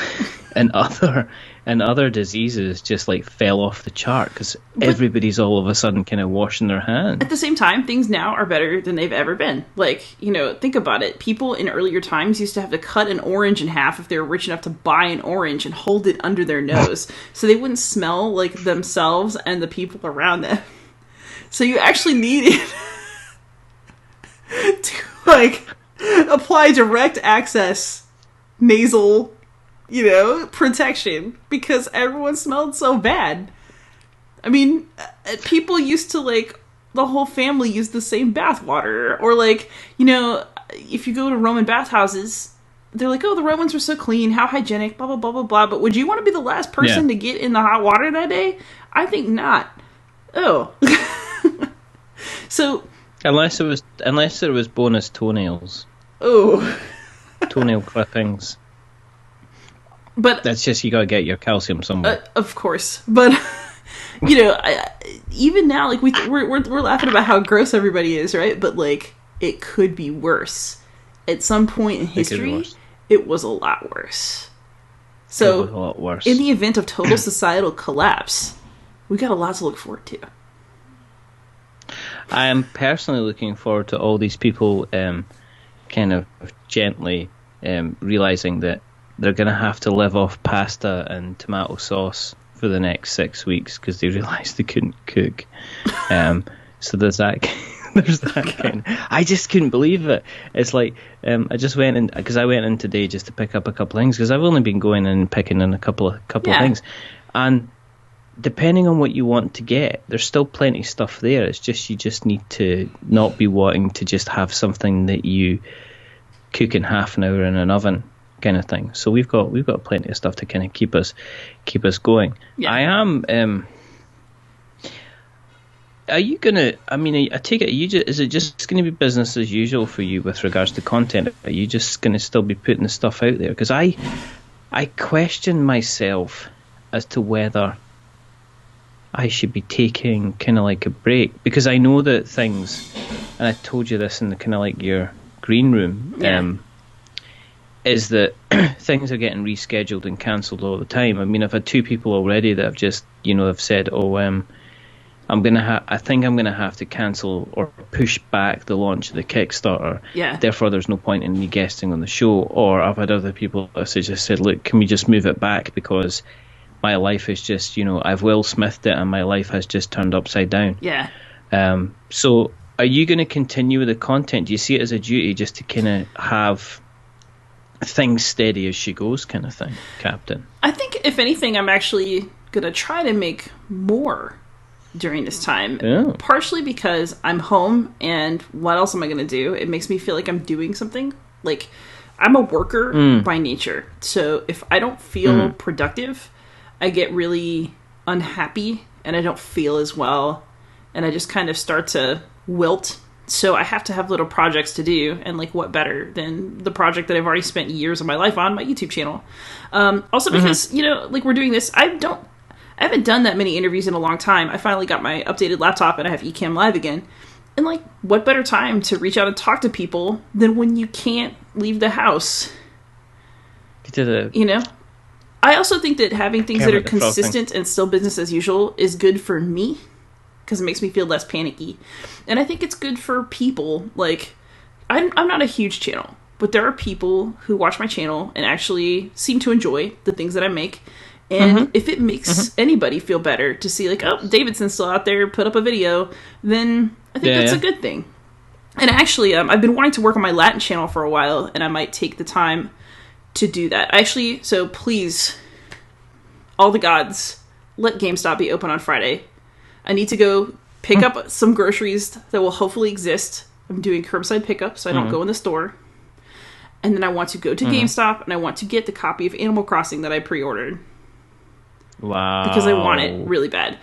and other diseases just like fell off the chart because everybody's all of a sudden kind of washing their hands. At the same time, things now are better than they've ever been. Like, think about it. People in earlier times used to have to cut an orange in half if they were rich enough to buy an orange and hold it under their nose so they wouldn't smell like themselves and the people around them. So you actually needed to, like, apply direct access nasal protection because everyone smelled so bad. I mean, people used to, like, the whole family used the same bath water. Or, like, you know, if you go to Roman bathhouses, they're like, oh, the Romans were so clean, how hygienic, blah, blah, blah, blah, blah. But would you want to be the last person to get in the hot water that day? I think not. Oh. So... Unless it was bonus toenails. Oh. Toenail clippings. But that's just, you gotta get your calcium somewhere. Of course. But... You know, even now, like, we're laughing about how gross everybody is, right? But, like, it could be worse. At some point in history, it was a lot worse. So, it was a lot worse. In the event of total societal collapse, we got a lot to look forward to. I am personally looking forward to all these people kind of gently realizing that they're going to have to live off pasta and tomato sauce for the next 6 weeks because they realised they couldn't cook. So there's that. There's that kind. I just couldn't believe it. It's like I just went in because I went in today just to pick up a couple of things because I've only been going in and picking in a couple of things, and depending on what you want to get, there's still plenty of stuff there. It's just you just need to not be wanting to just have something that you cook in half an hour in an oven. Kind of thing. So we've got plenty of stuff to kind of keep us going. Yeah. I am. Are you gonna? I mean, I take it. Is it just going to be business as usual for you with regards to content? Are you just going to still be putting the stuff out there? Because I question myself as to whether I should be taking kind of like a break, because I know that things, and I told you this in the kind of like your green room. Yeah. Is that things are getting rescheduled and cancelled all the time. I mean, I've had 2 people already that have just, have said, I think I'm gonna have to cancel or push back the launch of the Kickstarter. Yeah. Therefore, there's no point in me guesting on the show. Or I've had other people that just said, look, can we just move it back because my life is just, I've Will Smithed it and my life has just turned upside down. Yeah. So, are you going to continue with the content? Do you see it as a duty just to kind of have things steady as she goes kind of thing, Captain? I think, if anything, I'm actually going to try to make more during this time. Yeah. Partially because I'm home, and what else am I going to do? It makes me feel like I'm doing something. Like, I'm a worker by nature. So if I don't feel productive, I get really unhappy, and I don't feel as well, and I just kind of start to wilt. So I have to have little projects to do, and like, what better than the project that I've already spent years of my life on, my YouTube channel. Also because, like, we're doing this, I haven't done that many interviews in a long time. I finally got my updated laptop and I have Ecamm Live again. And like, what better time to reach out and talk to people than when you can't leave the house? I also think that having things that are consistent and still business as usual is good for me, because it makes me feel less panicky. And I think it's good for people. Like, I'm not a huge channel, but there are people who watch my channel and actually seem to enjoy the things that I make. And if it makes anybody feel better to see, like, oh, Davidson's still out there, put up a video, then I think that's a good thing. And actually, I've been wanting to work on my Latin channel for a while, and I might take the time to do that. Actually, so please, all the gods, let GameStop be open on Friday. I need to go pick up some groceries that will hopefully exist. I'm doing curbside pickup, so I don't go in the store. And then I want to go to GameStop, and I want to get the copy of Animal Crossing that I pre-ordered. Wow. Because I want it really bad.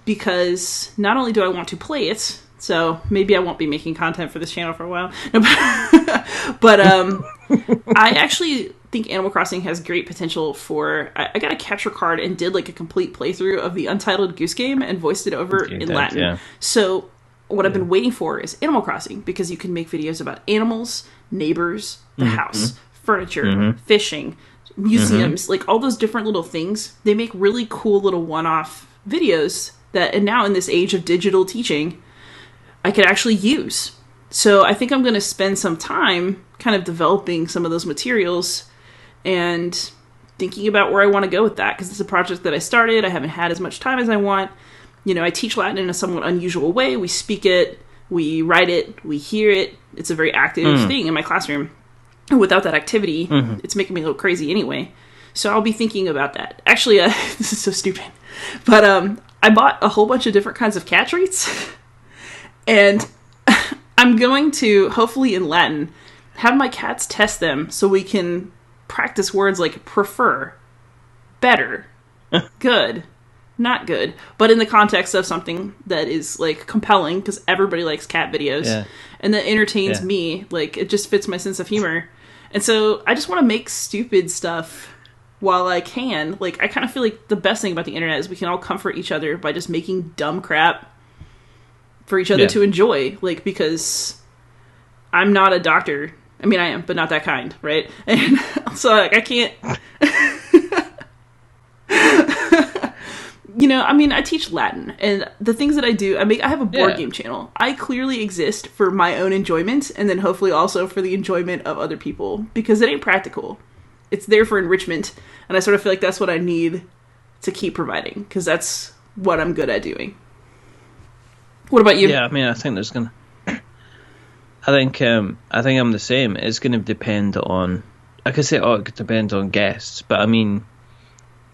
Because not only do I want to play it, so maybe I won't be making content for this channel for a while. No, but I actually think Animal Crossing has great potential for... I got a capture card and did like a complete playthrough of the Untitled Goose Game and voiced it over in Latin. Yeah. So what I've been waiting for is Animal Crossing, because you can make videos about animals, neighbors, the house, furniture, fishing, museums, like all those different little things. They make really cool little one-off videos that, and now in this age of digital teaching, I could actually use. So I think I'm going to spend some time kind of developing some of those materials and thinking about where I want to go with that, because it's a project that I started. I haven't had as much time as I want. I teach Latin in a somewhat unusual way. We speak it, we write it, we hear it. It's a very active thing in my classroom. And without that activity, it's making me a little crazy anyway. So I'll be thinking about that. Actually, this is so stupid. But I bought a whole bunch of different kinds of cat treats, and I'm going to, hopefully in Latin, have my cats test them so we can practice words like prefer, better, good, not good, but in the context of something that is, like, compelling, because everybody likes cat videos, and that entertains me. Like, it just fits my sense of humor. And so I just want to make stupid stuff while I can. Like, I kind of feel like the best thing about the internet is we can all comfort each other by just making dumb crap for each other to enjoy. Like, because I'm not a doctor. I mean, I am, but not that kind, right? And so, like, I can't... You know, I mean, I teach Latin, and the things that I do, I have a board game channel. I clearly exist for my own enjoyment, and then hopefully also for the enjoyment of other people, because it ain't practical. It's there for enrichment, and I sort of feel like that's what I need to keep providing, because that's what I'm good at doing. What about you? Yeah, I mean, I think there's gonna... I think I'm the same. It's going to depend on... I could say, it depends on guests, but I mean...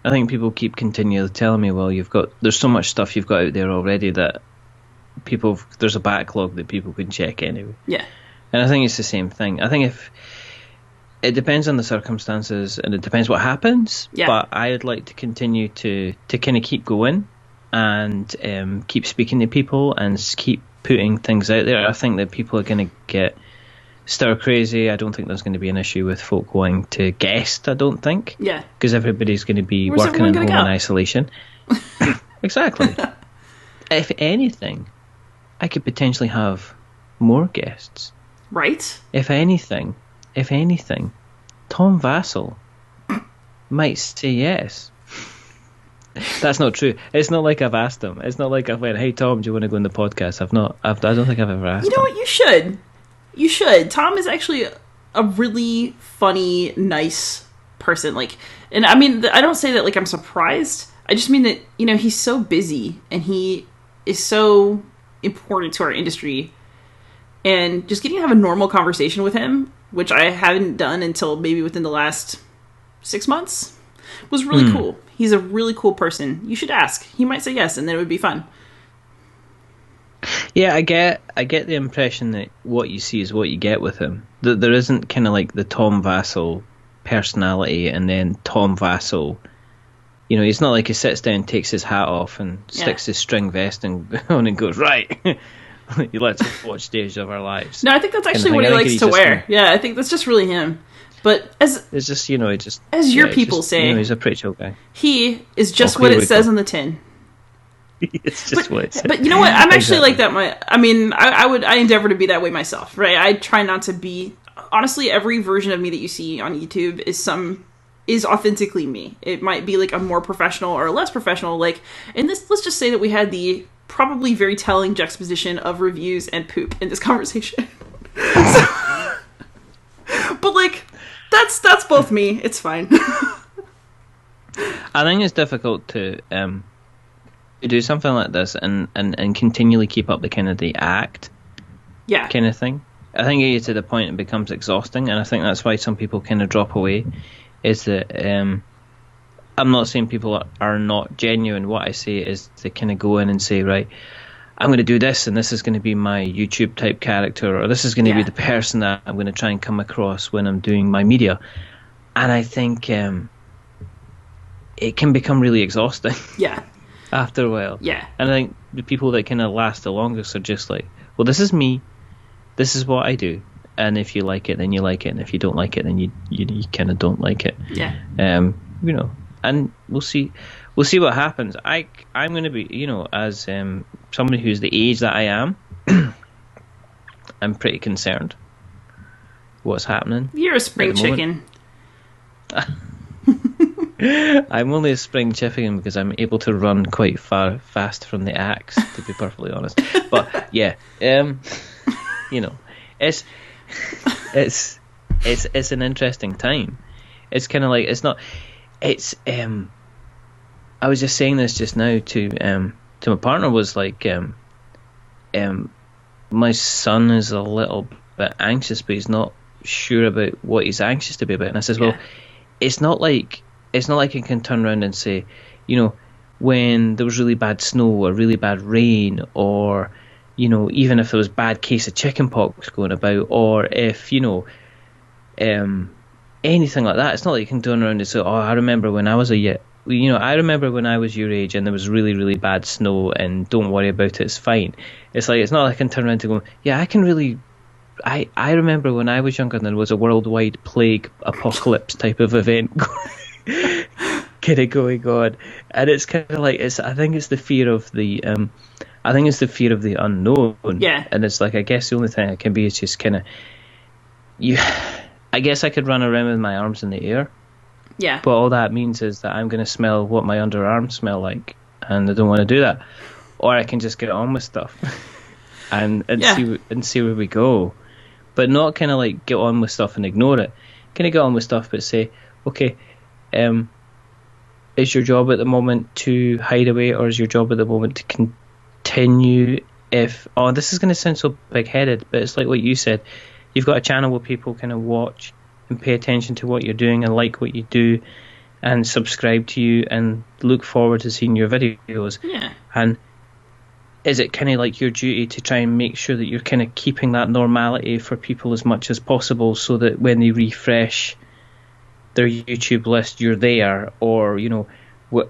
I think people keep continually telling me, well, there's so much stuff you've got out there already that there's a backlog that people can check anyway. Yeah. And I think it's the same thing. I think if it depends on the circumstances and it depends what happens, but I would like to continue to kind of keep going and keep speaking to people and keep putting things out there. I think that people are going to get stir crazy. I don't think there's going to be an issue with folk wanting to guest, I don't think. Yeah. Because everybody's going to be working at home in isolation. Exactly. If anything, I could potentially have more guests. Right? If anything, Tom Vassell might say yes. That's not true. It's not like I've asked him. It's not like I've went, hey Tom, do you want to go on the podcast? I don't think I've ever asked him. You know what? You should. You should. Tom is actually a really funny, nice person. Like, and I mean, I don't say that like I'm surprised. I just mean that, you know, he's so busy and he is so important to our industry. And just getting to have a normal conversation with him, which I haven't done until maybe within the last 6 months, was really cool. He's a really cool person. You should ask. He might say yes, and then it would be fun. Yeah, I get the impression that what you see is what you get with him. That there isn't kind of like the Tom Vassell personality and then Tom Vassell. You know, he's not like he sits down, takes his hat off and sticks his string vest on and goes, right, let's watch Days of Our Lives. No, I think that's actually what he likes to wear. Yeah, I think that's just really him. But it's just, you know, as your people say, you know, he's a pretty chill guy. He is just what it says on the tin. It's just what it says. But you know what? I'm actually like that. I endeavor to be that way myself, right? I try not to be. Honestly, every version of me that you see on YouTube is authentically me. It might be like a more professional or a less professional. Like, and this, let's just say that we had the probably very telling juxtaposition of reviews and poop in this conversation. But like, that's both me. It's fine. I think it's difficult to do something like this and continually keep up the kind of the act kind of thing. I think you get to the point it becomes exhausting, and I think that's why some people kind of drop away, is that I'm not saying people are not genuine. What I say is they kind of go in and say, right, I'm going to do this, and this is going to be my YouTube type character, or this is going to be the person that I'm going to try and come across when I'm doing my media. And I think it can become really exhausting. Yeah. After a while. Yeah. And I think the people that kind of last the longest are just like, well, this is me. This is what I do. And if you like it, then you like it. And if you don't like it, then you kind of don't like it. Yeah. You know, and we'll see what happens. I'm going to be, you know, as somebody who's the age that I am, I'm pretty concerned what's happening. You're a spring chicken. I'm only a spring chicken because I'm able to run quite fast from the axe, to be perfectly honest. But yeah, you know, it's an interesting time. It's kind of like I was just saying this just now to my partner, was like my son is a little bit anxious, but he's not sure about what he's anxious to be about. And I says, well, it's not like I can turn around and say, you know, when there was really bad snow or really bad rain, or, you know, even if there was bad case of chickenpox going about, or if, you know, anything like that. It's not like you can turn around and say, oh, I remember when I was I remember when I was your age and there was really, really bad snow, and don't worry about it, it's fine. It's like, it's not like I can turn around and go, yeah, I remember when I was younger and there was a worldwide plague apocalypse type of event kind of going on. And it's kind of like, I think it's the fear of the unknown. Yeah. And it's like, I guess the only thing I can be is just kind of, I guess I could run around with my arms in the air. Yeah. But all that means is that I'm going to smell what my underarms smell like, and I don't want to do that. Or I can just get on with stuff and see where we go. But not kind of like get on with stuff and ignore it. Kind of get on with stuff, but say, okay, is your job at the moment to hide away, or is your job at the moment to continue? This is going to sound so big-headed, but it's like what you said. You've got a channel where people kind of watch and pay attention to what you're doing and like what you do and subscribe to you and look forward to seeing your videos. Yeah. And is it kind of like your duty to try and make sure that you're kind of keeping that normality for people as much as possible, so that when they refresh their YouTube list, you're there? Or, you know,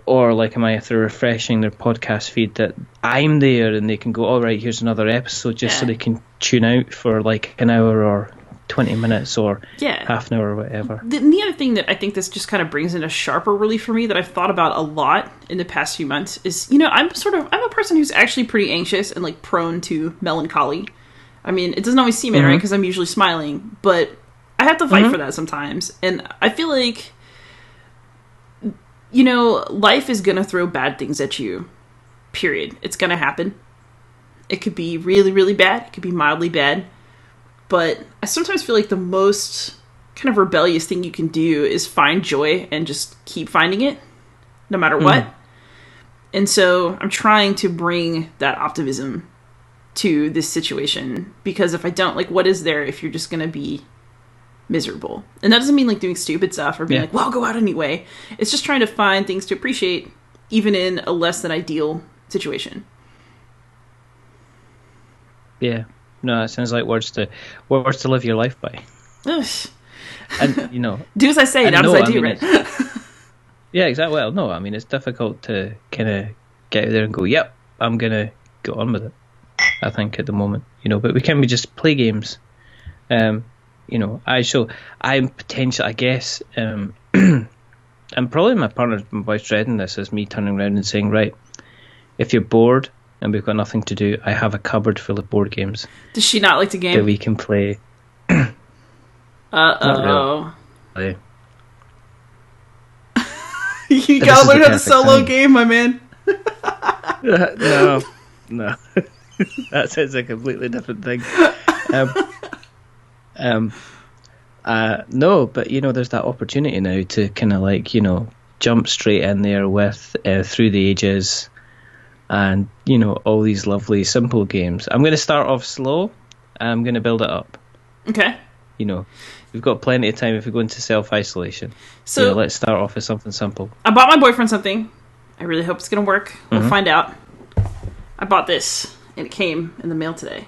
or like, if they're refreshing their podcast feed, that I'm there and they can go, all right, here's another episode, just so they can tune out for like an hour or 20 minutes or half an hour or whatever. The other thing that I think this just kind of brings into sharper relief for me, that I've thought about a lot in the past few months, is, you know, I'm a person who's actually pretty anxious and like prone to melancholy. I mean, it doesn't always seem it, right? Because I'm usually smiling, but I have to fight for that sometimes. And I feel like, you know, life is going to throw bad things at you, period. It's going to happen. It could be really, really bad. It could be mildly bad. But I sometimes feel like the most kind of rebellious thing you can do is find joy and just keep finding it, no matter what. And so I'm trying to bring that optimism to this situation, because if I don't, like, what is there if you're just going to be miserable? And that doesn't mean like doing stupid stuff or being like, well, I'll go out anyway. It's just trying to find things to appreciate, even in a less than ideal situation. Yeah. No, it sounds like words to live your life by. Ugh. And, you know, do as I say, not as I do, right? Yeah, exactly. Well, no, I mean, it's difficult to kind of get out there and go, yep, I'm going to go on with it, I think, at the moment. You know, but we can just play games. You know, I'm potentially, I guess, and probably my wife's dreading this, is me turning around and saying, right, if you're bored and we've got nothing to do, I have a cupboard full of board games. Does she not like to game? That we can play. Uh-oh. Really. You gotta learn how to solo game, my man. No. That sounds a completely different thing. No, but, you know, there's that opportunity now to kind of like, you know, jump straight in there with Through the Ages and, you know, all these lovely simple games. I'm going to start off slow. I'm going to build it up. Okay. You know, we've got plenty of time if we go into self-isolation. So, you know, let's start off with something simple. I bought my boyfriend something. I really hope it's going to work. We'll find out. I bought this, and it came in the mail today.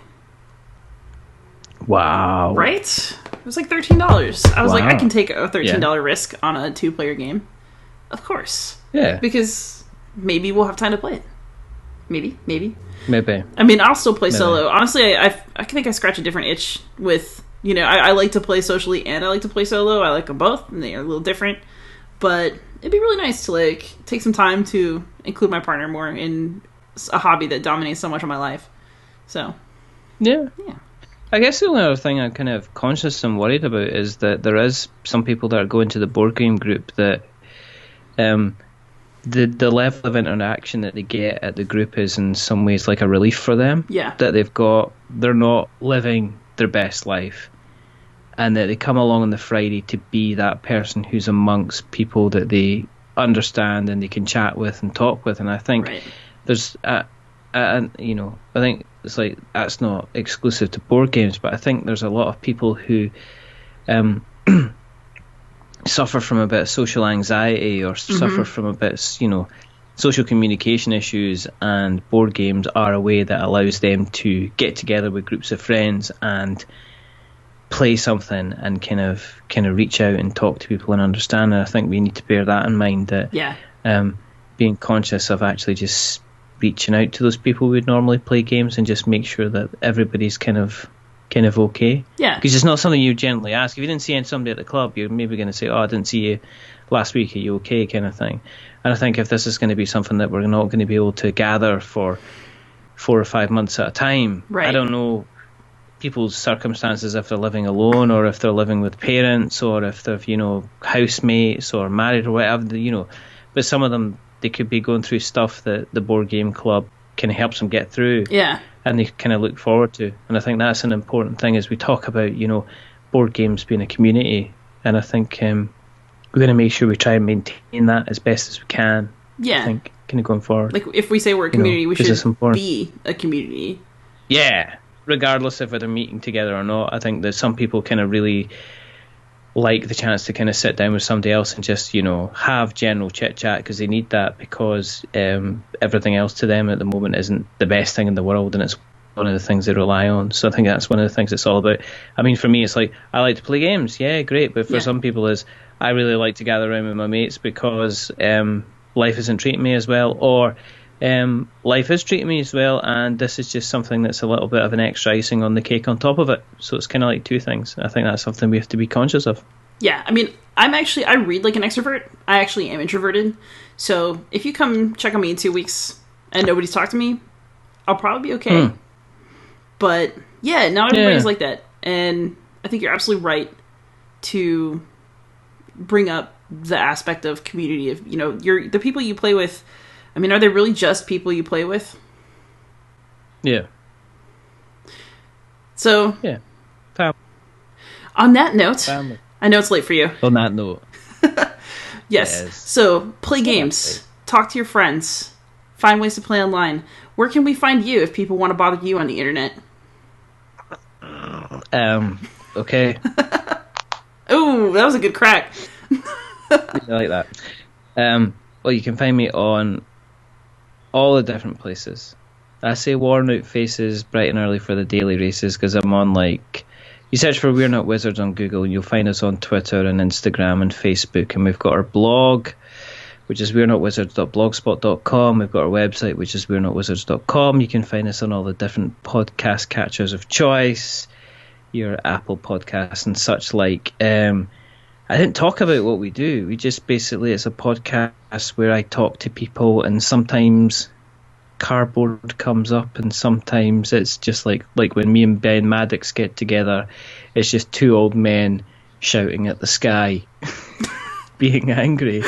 Wow. Right? It was like $13. I was like, I can take a $13 risk on a 2-player game. Of course. Yeah. Because maybe we'll have time to play it. Maybe. I mean, I'll still play solo. Honestly, I think I scratch a different itch with, you know, I like to play socially and I like to play solo. I like them both, and they are a little different. But it'd be really nice to, like, take some time to include my partner more in a hobby that dominates so much of my life. So. Yeah. I guess the only other thing I'm kind of conscious and worried about is that there is some people that are going to the board game group that the level of interaction that they get at the group is in some ways like a relief for them. Yeah. That they're not living their best life, and that they come along on the Friday to be that person who's amongst people that they understand and they can chat with and talk with. And I think there's you know, I think it's like, that's not exclusive to board games, but I think there's a lot of people who suffer from a bit of social anxiety or suffer from a bit, you know, social communication issues, and board games are a way that allows them to get together with groups of friends and play something and kind of reach out and talk to people and understand. And I think we need to bear that in mind, that being conscious of actually just reaching out to those people who would normally play games and just make sure that everybody's kind of okay. Yeah. Because it's not something you generally ask. If you didn't see somebody at the club, you're maybe going to say, "Oh, I didn't see you last week. Are you okay?" kind of thing. And I think if this is going to be something that we're not going to be able to gather for 4 or 5 months at a time, right. I don't know people's circumstances, if they're living alone or if they're living with parents or if they're, housemates or married or whatever, but some of them, they could be going through stuff that the board game club kind of helps them get through. Yeah. And they kind of look forward to. And I think that's an important thing as we talk about, board games being a community. And I think we're going to make sure we try and maintain that as best as we can. Yeah. I think kind of going forward. Like, if we say we're a community, we should be a community. Yeah. Regardless of whether meeting together or not, I think that some people kind of really like the chance to kind of sit down with somebody else and just, have general chit-chat, because they need that, because everything else to them at the moment isn't the best thing in the world, and it's one of the things they rely on. So I think that's one of the things it's all about. I mean, for me, it's like, I like to play games. Yeah, great. But for some people, I really like to gather around with my mates because life isn't treating me as well, or life is treating me as well, and this is just something that's a little bit of an extra icing on the cake on top of it. So it's kind of like two things. I think that's something we have to be conscious of. Yeah, I mean, I read like an extrovert. I actually am introverted. So if you come check on me in 2 weeks and nobody's talked to me, I'll probably be okay. But yeah, not everybody's like that. And I think you're absolutely right to bring up the aspect of community of, the people you play with. I mean, are they really just people you play with? Yeah. So, yeah. Family. On that note, Family. I know it's late for you. On that note. Yes. So, play games. Talk to your friends. Find ways to play online. Where can we find you if people want to bother you on the internet? Okay. Ooh, that was a good crack. I like that. Well, you can find me on all the different places. I say Worn Out Faces bright and early for the daily races, because I'm on, you search for We're Not Wizards on Google and you'll find us on Twitter and Instagram and Facebook, and we've got our blog, which is we'renotwizards.blogspot.com. We've got our website, which is we'renotwizards.com. You can find us on all the different podcast catchers of choice, your Apple Podcasts and such like. I didn't talk about what we do. We just basically, it's a podcast where I talk to people, and sometimes cardboard comes up, and sometimes it's just like when me and Ben Maddox get together, it's just two old men shouting at the sky, being angry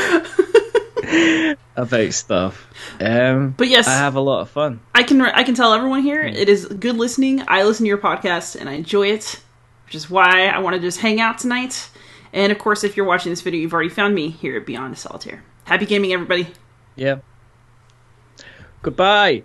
about stuff. But yes, I have a lot of fun. I can tell everyone here, it is good listening. I listen to your podcast and I enjoy it, which is why I want to just hang out tonight. And, of course, if you're watching this video, you've already found me here at Beyond Solitaire. Happy gaming, everybody. Yeah. Goodbye.